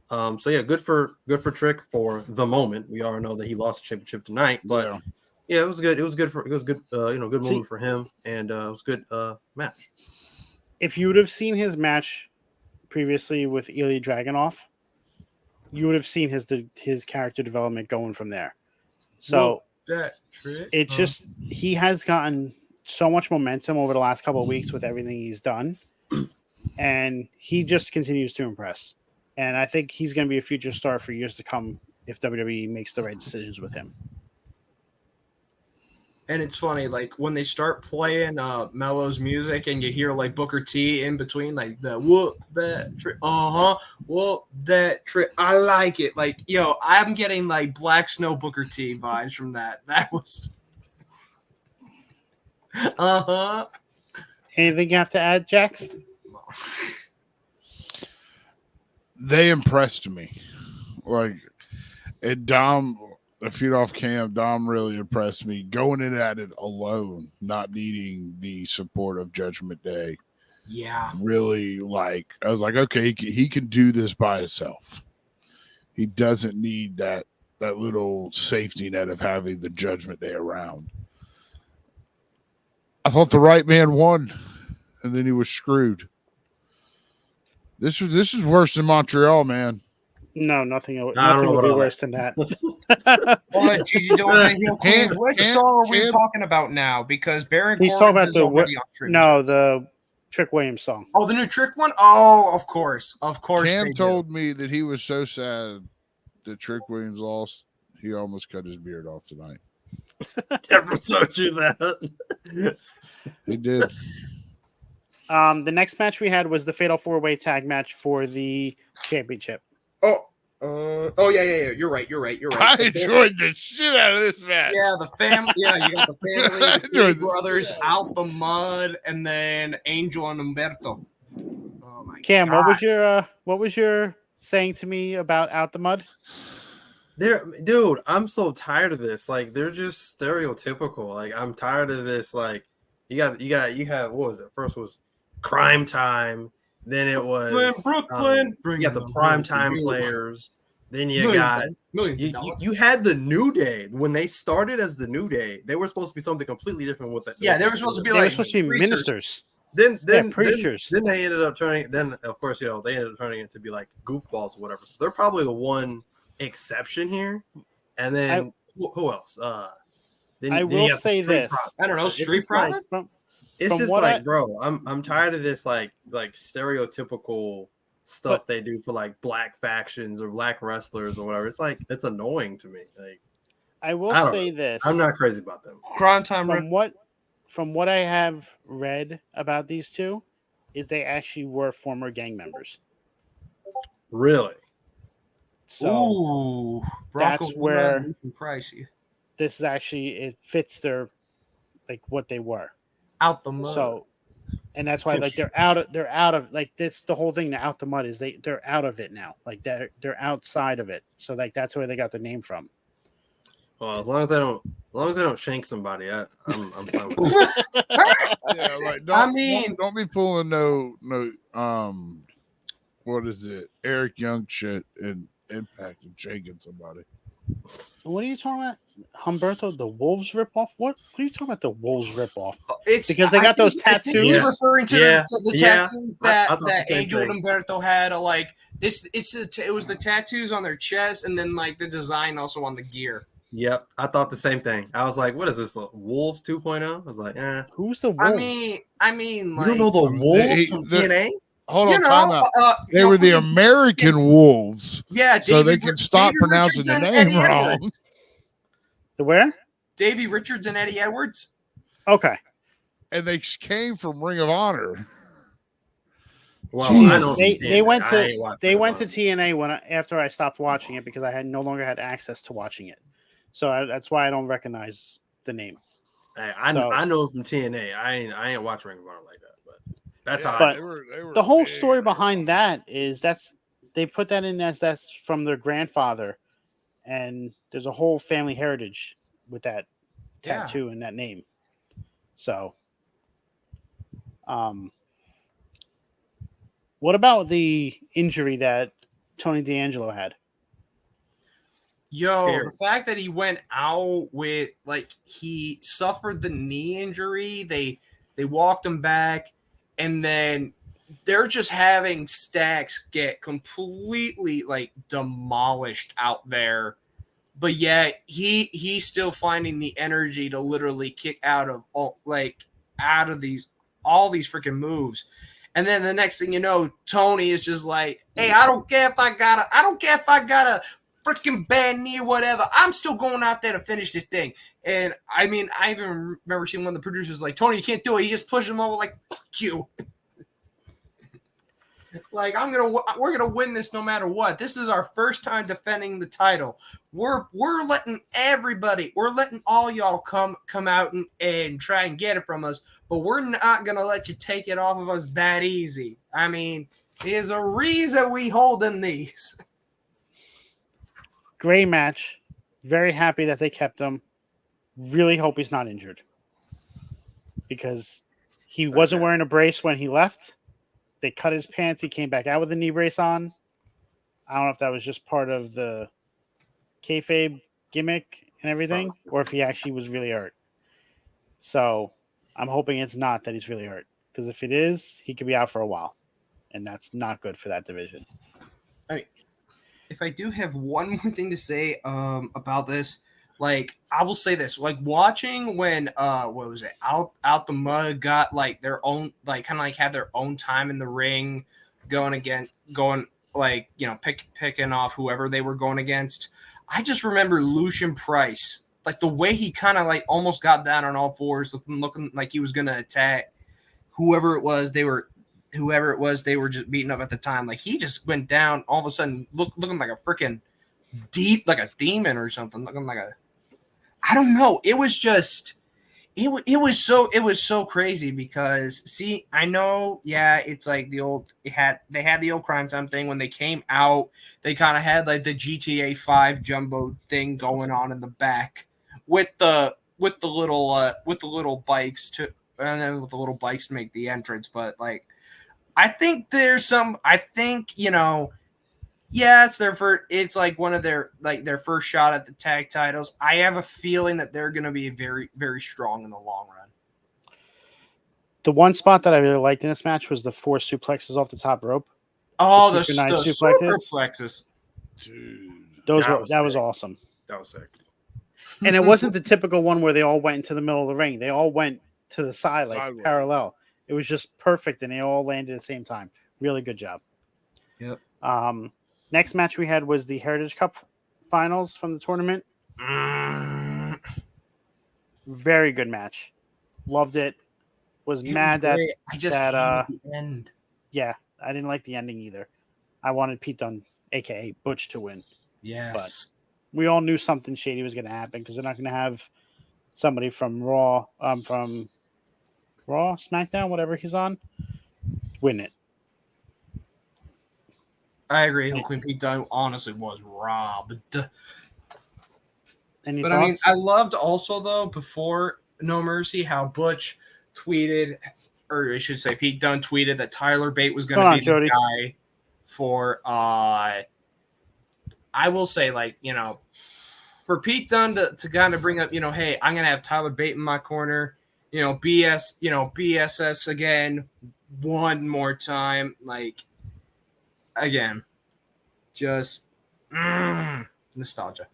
So yeah, good for Trick for the moment. We already know that he lost the championship tonight, but yeah, it was good. It was good. Good moment for him, and it was a good match. If you would have seen his match previously with Ilya Dragunov, you would have seen his character development going from there. So that Trick. it just he has gotten so much momentum over the last couple of weeks with everything he's done, and he just continues to impress. And I think he's going to be a future star for years to come if WWE makes the right decisions with him. And it's funny, like when they start playing Mello's music and you hear like Booker T in between, like the whoop that trick, whoop that trick. I like it. Like, yo, I'm getting like Black Snow Booker T vibes from that. That was Anything you have to add, Jax? They impressed me. Like, and Dom, a feud off cam, Dom really impressed me. Going in at it alone, not needing the support of Judgment Day. Yeah. Really, like, I was like, okay, he can do this by himself. He doesn't need that little safety net of having the Judgment Day around. I thought the right man won, and then he was screwed. This is worse than Montreal, man. No, nothing will know be worse than that. What you doing? Which song are we talking about now? Because Baron He's Corbin talking is about already on stream. the Trick Williams song. Oh, the new Trick one? Oh, of course. Cam told me that he was so sad that Trick Williams lost, he almost cut his beard off tonight. Ever so true that. He did. The next match we had was the Fatal 4-Way Tag match for the championship. Yeah. You're right. I enjoyed the shit out of this match. Yeah, the family. Yeah, you got the family, the three brothers out the mud, and then Angel and Umberto. Oh my Cam, God. what was your saying to me about Out the Mud? Dude, I'm so tired of this. Like, they're just stereotypical. Like, I'm tired of this. Like, you have what was it? First was Crime Time. Then it was Brooklyn. You got the prime time players. Then you got you had the New Day. When they started as the New Day, they were supposed to be something completely different with that. Yeah, they were supposed to be ministers. Then preachers. Then they ended up turning. Then of course they ended up turning it to be like goofballs or whatever. So they're probably the one exception here. And then who else? Then I will say this. I don't know. Street Profit. It's just like, bro, I'm tired of this like stereotypical stuff they do for like black factions or black wrestlers or whatever. It's like, it's annoying to me. Like, I will say this. I'm not crazy about them. Crime Time. From what I have read about these two, is they actually were former gang members. Really? So that's where this is actually, it fits their, like, what they were. Out the mud. So, and that's why, like, they're out of like this. The whole thing, Out the Mud, is they're out of it now. Like, they're outside of it. So, like, that's where they got the name from. Well, as long as they don't shank somebody, I'm fine with Yeah, like, don't be pulling no what is it, Eric Young shit and Impact and shanking somebody. What are you talking about? Humberto, the Wolves ripoff? What are you talking about? The Wolves ripoff? It's because they got those tattoos. He's referring to the tattoos that Angel and thing. Umberto had. Like it was the tattoos on their chest, and then like the design also on the gear. Yep, I thought the same thing. I was like, "What is this? Wolves 2.0?" I was like, Who's the Wolves? I mean, like, you don't know the Wolves from TNA? Hold on, time out. They were the American Wolves. Yeah, so they can stop pronouncing the name wrong. The where? Davey Richards and Eddie Edwards. Okay. And they came from Ring of Honor. Well, I don't. They went to TNA after I stopped watching it because I no longer had access to watching it. So that's why I don't recognize the name. I know from TNA. I ain't watching Ring of Honor like that. That's how. But the whole story behind that is they put that in as that's from their grandfather, and there's a whole family heritage with that tattoo and that name. So, What about the injury that Tony D'Angelo had? Yo, Scary. the fact that he went out with like he suffered the knee injury, they walked him back, and then they're just having Stacks get completely like demolished out there. But yet he's still finding the energy to literally kick out of out of these all these freaking moves. And then the next thing you know, Tony is just like, "Hey, I don't care if I got a freaking bad knee or whatever. I'm still going out there to finish this thing." And I mean, I even remember seeing one of the producers like, "Tony, you can't do it." He just pushed him over like, "Fuck you." Like we're gonna win this no matter what. This is our first time defending the title. We're letting all y'all come out and try and get it from us, but we're not gonna let you take it off of us that easy. I mean, there's a reason we holding these. Great match. Very happy that they kept him. Really hope he's not injured. Because he wasn't wearing a brace when he left. They cut his pants. He came back out with a knee brace on. I don't know if that was just part of the kayfabe gimmick and everything, or if he actually was really hurt. So I'm hoping it's not that he's really hurt. Because if it is, he could be out for a while. And that's not good for that division. If I do have one more thing to say about this, like I will say this, like watching when what was it, out the mud got like their own, like kind of like had their own time in the ring, going like, you know, picking off whoever they were going against. I just remember Lucian Price, like the way he kind of like almost got down on all fours, looking like he was gonna attack whoever it was they were just beating up at the time. Like he just went down all of a sudden, looking like a freaking like a demon or something, looking like I don't know. It was just, it was so crazy because see, I know, yeah, it's like they had the old Crime Time thing when they came out. They kind of had like the GTA 5 jumbo thing going on in the back with the little bikes to, and then with the little bikes to make the entrance. But like, I think you know, yeah, it's like one of their first shot at the tag titles. I have a feeling that they're going to be very, very strong in the long run. The one spot that I really liked in this match was the 4 suplexes off the top rope. Oh, the superplexes. Dude, That was awesome. That was sick. And it wasn't the typical one where they all went into the middle of the ring. They all went to the side, like Sideways. parallel. It was just perfect, and they all landed at the same time. Really good job. Yep. Next match we had was the Heritage Cup finals from the tournament. Very good match. Loved it. Was mad that I just that hated the end. yeah, I didn't like the ending either. I wanted Pete Dunne, aka Butch, to win. Yes. We all knew something shady was going to happen because they're not going to have somebody from Raw, SmackDown, whatever he's on, win it. I agree. Queen Pete Dunne honestly was robbed. Any But thoughts? I mean, I loved also though before No Mercy how Butch tweeted, or I should say Pete Dunne tweeted that Tyler Bate was going to be the guy for. I will say, like, you know, for Pete Dunne to kind of bring up, you know, hey, I'm going to have Tyler Bate in my corner, you know, BSS again one more time, like. Again, just nostalgia.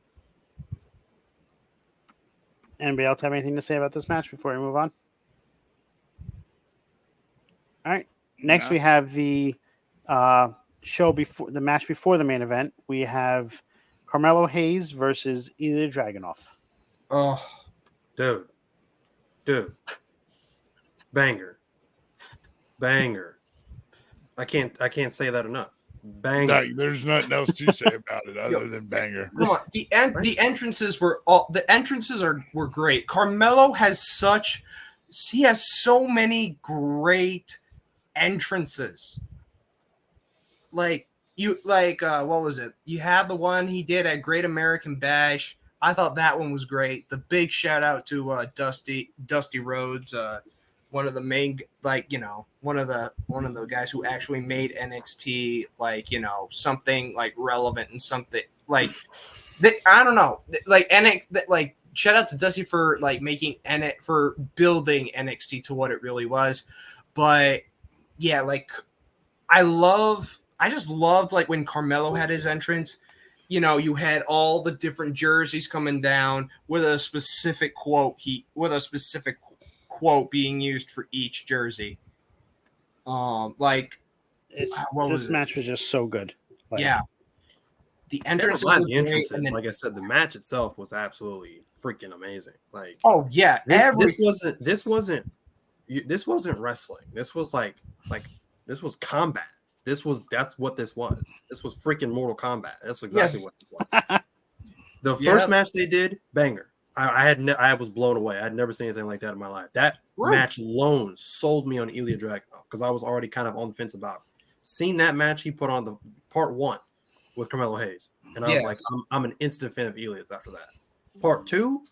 Anybody else have anything to say about this match before we move on? All right. Next, we have the match before the main event. We have Carmelo Hayes versus Ilya Dragunov. Oh, dude, banger. I can't say that enough. Banger. No, there's nothing else to say about it other than banger. Come on, the entrances were great. Carmelo has so many great entrances. Like what was it? You had the one he did at Great American Bash. I thought that one was great. The big shout out to Dusty Rhodes one of the main, like, one of the guys who actually made NXT, like, something like relevant and something like I don't know, like NXT, like shout out to Dusty for like for building NXT to what it really was. But yeah, like I just loved like when Carmelo had his entrance. You had all the different jerseys coming down with a specific quote. Being used for each jersey. Like This match was just so good. Like, yeah, the Never entrances mind were the great, entrances. and then, Like I said, the match itself was absolutely freaking amazing. Like, oh yeah, this wasn't wrestling. This was like this was combat. That's what this was. This was freaking Mortal Kombat. That's exactly what it was. The first match they did, banger. I was blown away. I had never seen anything like that in my life. That match alone sold me on Ilya Dragunov because I was already kind of on the fence about seeing that match he put on the part 1 with Carmelo Hayes, and I was like, I'm an instant fan of Ilya's after that. Part 2,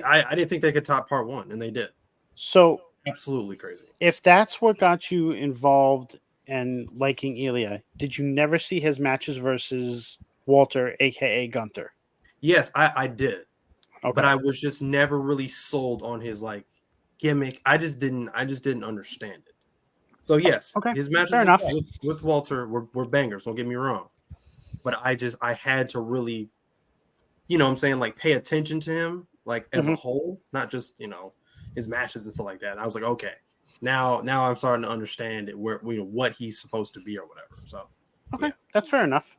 I didn't think they could top part 1, and they did. So absolutely crazy. If that's what got you involved and liking Ilya, did you never see his matches versus Walter, aka Gunther? Yes, I did. Okay. But I was just never really sold on his like gimmick. I just didn't understand it. So yes, his matches with Walter were bangers, don't get me wrong. But I had to really, what I'm saying, like pay attention to him like as a whole, not just, his matches and stuff like that. And I was like, okay, now I'm starting to understand it, where what he's supposed to be or whatever. So that's fair enough.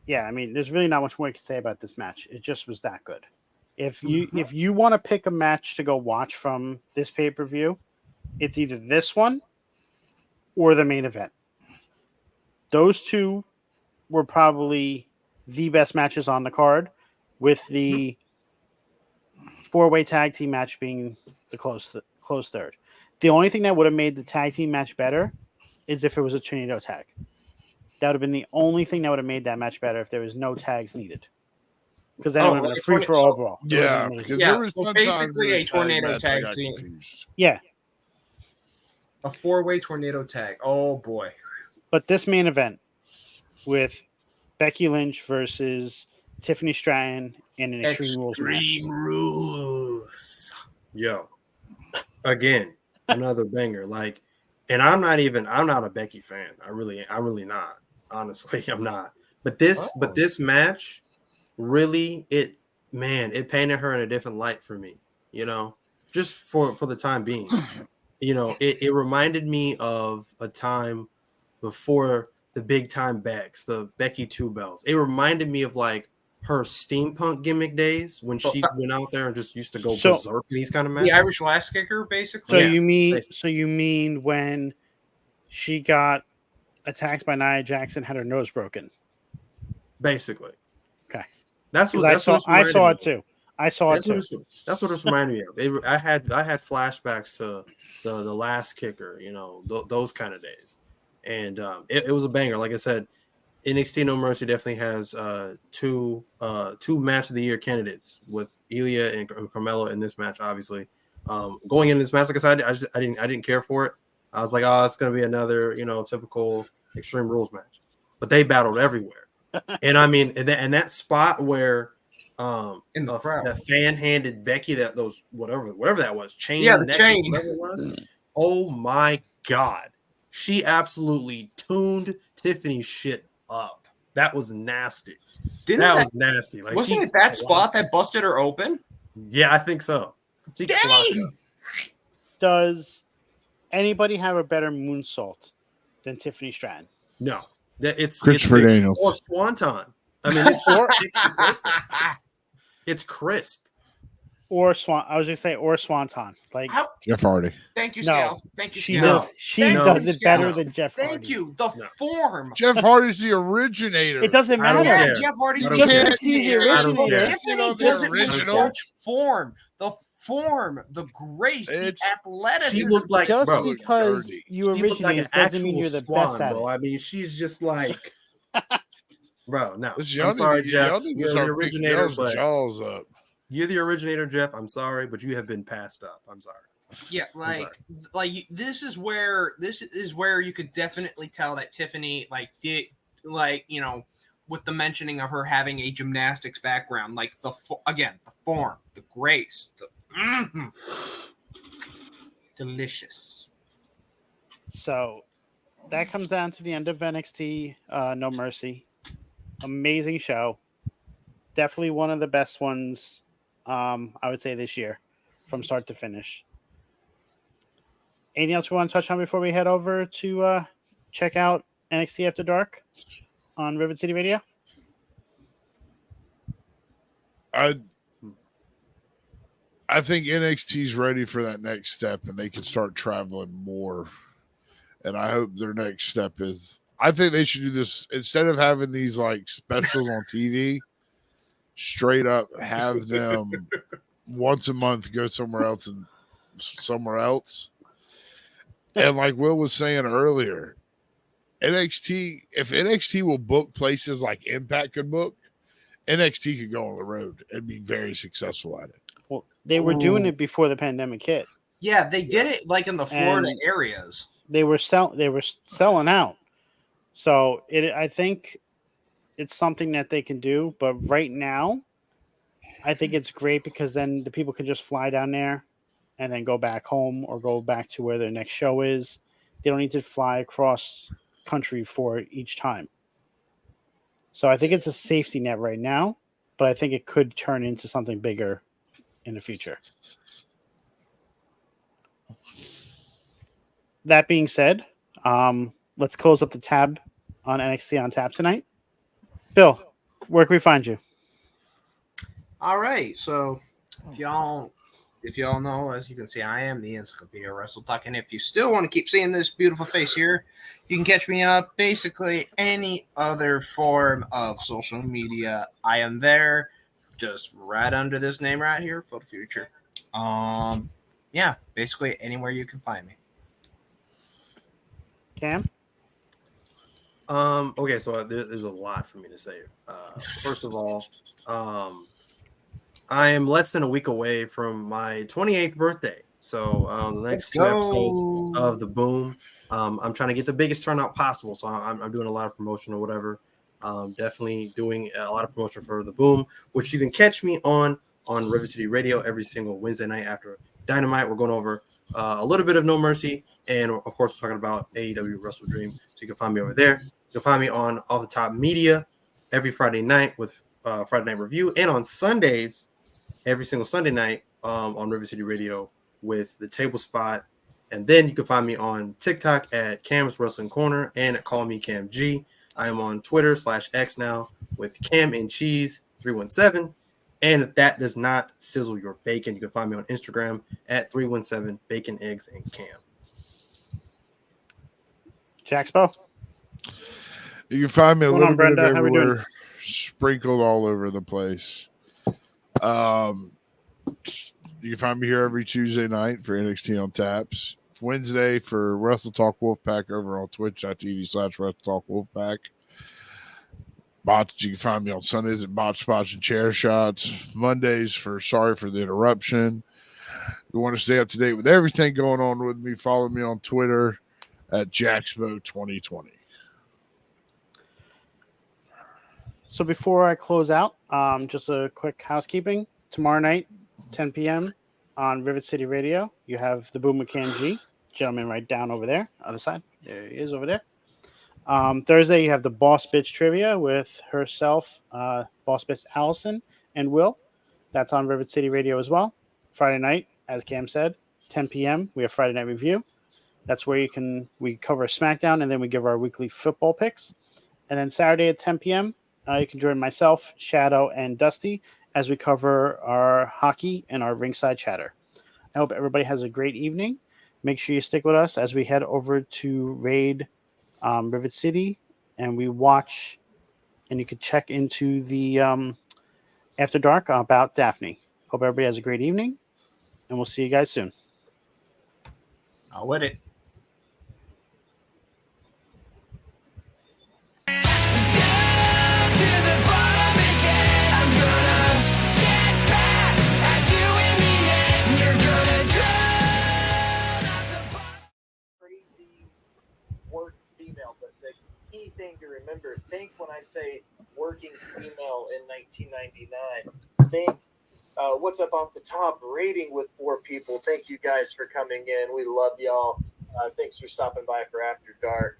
Yeah, I mean, there's really not much more you can say about this match. It just was that good. If you want to pick a match to go watch from this pay-per-view, it's either this one or the main event. Those two were probably the best matches on the card, with the 4-way tag team match being the close third. The only thing that would have made the tag team match better is if it was a tornado tag. That would have been the only thing that would have made that match better if there was no tags needed. Because then it would have been a free-for-all brawl. Yeah, because there was basically a tornado tag team. Confused. Yeah. A 4-way tornado tag. Oh, boy. But this main event with Becky Lynch versus Tiffany Stratton in an Extreme Rules match. Extreme Rules. Yo. Again, another banger. Like, and I'm not a Becky fan. I'm really not. Honestly, I'm not. But this match really, it painted her in a different light for me, just for the time being. It reminded me of a time before the big time Becks, the Becky 2 belts. It reminded me of like her steampunk gimmick days when she went out there and just used to go berserk in these kind of matches. The Irish Lass Kicker, basically. So you mean when she got attacked by Nia Jackson, had her nose broken? Basically. Okay. That's what I saw it too. That's what it's reminding me of. I had flashbacks to the last kicker, those kind of days. And it was a banger. Like I said, NXT No Mercy definitely has two match of the year candidates with Ilya and Carmelo in this match. Obviously, going into this match, like I said, I didn't care for it. I was like, oh, it's gonna be another typical Extreme Rules match. But they battled everywhere, and I mean, and that spot where in the crowd, the fan handed Becky those whatever that was chain, chain, whatever it was. Oh my god, she absolutely tuned Tiffany's shit up. That was nasty. Was nasty. Like, wasn't it that spot that busted her open? Yeah, I think so. Dang! Does anybody have a better moonsault than Tiffany Stratton? No. It's Christopher Daniels. Or Swanton. I mean, it's crisp. Or Swanton. Like Jeff Hardy. Thank you, Scalz. Thank you, She Scalz. does it better than Jeff Hardy. Thank you. The form. Jeff Hardy's the originator. It doesn't matter. Yeah, Jeff Hardy's the originator. Tiffany does it with such form. The form, the grace, the athleticism. She looked like, just bro, because you originated doesn't mean you're the best at it. I mean, she's just like, bro. No, I'm sorry, Jeff. You're the originator, but jaws up. You're the originator, Jeff. I'm sorry, but you have been passed up. I'm sorry. Yeah, this is where you could definitely tell that Tiffany did with the mentioning of her having a gymnastics background, like the form, the grace, delicious. So that comes down to the end of NXT No Mercy. Amazing show. Definitely one of the best ones, I would say, this year from start to finish. Anything else we want to touch on before we head over to check out NXT After Dark on Rivet City Radio? I think NXT's ready for that next step, and they can start traveling more. And I hope their next step is. I think they should do this instead of having these like specials on TV. Straight up, have them once a month go somewhere else. And like Will was saying earlier, NXT, if NXT will book places like Impact could book, NXT could go on the road and be very successful at it. Well, they were doing it before the pandemic hit. Yeah, they did it like in the Florida And areas. They were selling out. So I think it's something that they can do. But right now, I think it's great because then the people can just fly down there and then go back home or go back to where their next show is. They don't need to fly across country for it each time. So I think it's a safety net right now, but I think it could turn into something bigger in the future. That being said, let's close up the tab on NXT on Tap tonight. Bill, where can we find you? All right, so if y'all know, as you can see, I am the Encyclopedia Wrestle Talk, and if you still want to keep seeing this beautiful face here, you can catch me up basically any other form of social media. I am there, just right under this name right here for the future. Yeah, basically anywhere you can find me. Cam? Okay, so there's a lot for me to say. First of all, I am less than a week away from my 28th birthday. So the next two episodes of The Boom, I'm trying to get the biggest turnout possible. So I'm doing a lot of promotion or whatever. Definitely doing a lot of promotion for The Boom, which you can catch me on River City Radio every single Wednesday night after Dynamite. We're going over a little bit of No Mercy, and of course we're talking about AEW Wrestle Dream. So you can find me over there. You'll find me on Off the Top Media every Friday night with Friday Night Review, and on Sundays, every single Sunday night on River City Radio with the Table Spot. And then you can find me on TikTok at Cam's Wrestling Corner and at Call Me Cam G. I am on Twitter /X now with Cam and Cheese 317. And if that does not sizzle your bacon, you can find me on Instagram at 317 Bacon, Eggs, and Cam. Jaxpo? You can find me a little bit Brenda. of How we doing? everywhere, sprinkled all over the place. You can find me here every Tuesday night for NXT on Taps. Wednesday for Wrestle Talk Wolfpack over on twitch.tv/Wrestle Talk Wolfpack. You can find me on Sundays at Botch Spots and Chair Shots. Mondays for Sorry for the Interruption. You want to stay up to date with everything going on with me, follow me on Twitter at Jaxpo2020. So before I close out, just a quick housekeeping. Tomorrow night, 10 p.m. on Rivet City Radio, you have the Boom McCann G, gentleman right down over there, other side. There he is over there. Thursday, you have the Boss Bitch Trivia with herself, Boss Bitch Allison, and Will. That's on Rivet City Radio as well. Friday night, as Cam said, 10 p.m., we have Friday Night Review. That's where we cover SmackDown, and then we give our weekly football picks. And then Saturday at 10 p.m., you can join myself, Shadow, and Dusty as we cover our hockey and our ringside chatter. I hope everybody has a great evening. Make sure you stick with us as we head over to Raid Rivet City, and we watch, and you can check into the After Dark about Daphne. Hope everybody has a great evening, and we'll see you guys soon. I'll with it. Down to the bottom again. I'm gonna get back. say working female in 1999. Think What's Up Off the Top rating with 4 people. Thank you guys for coming in. We love y'all. Thanks for stopping by for After Dark.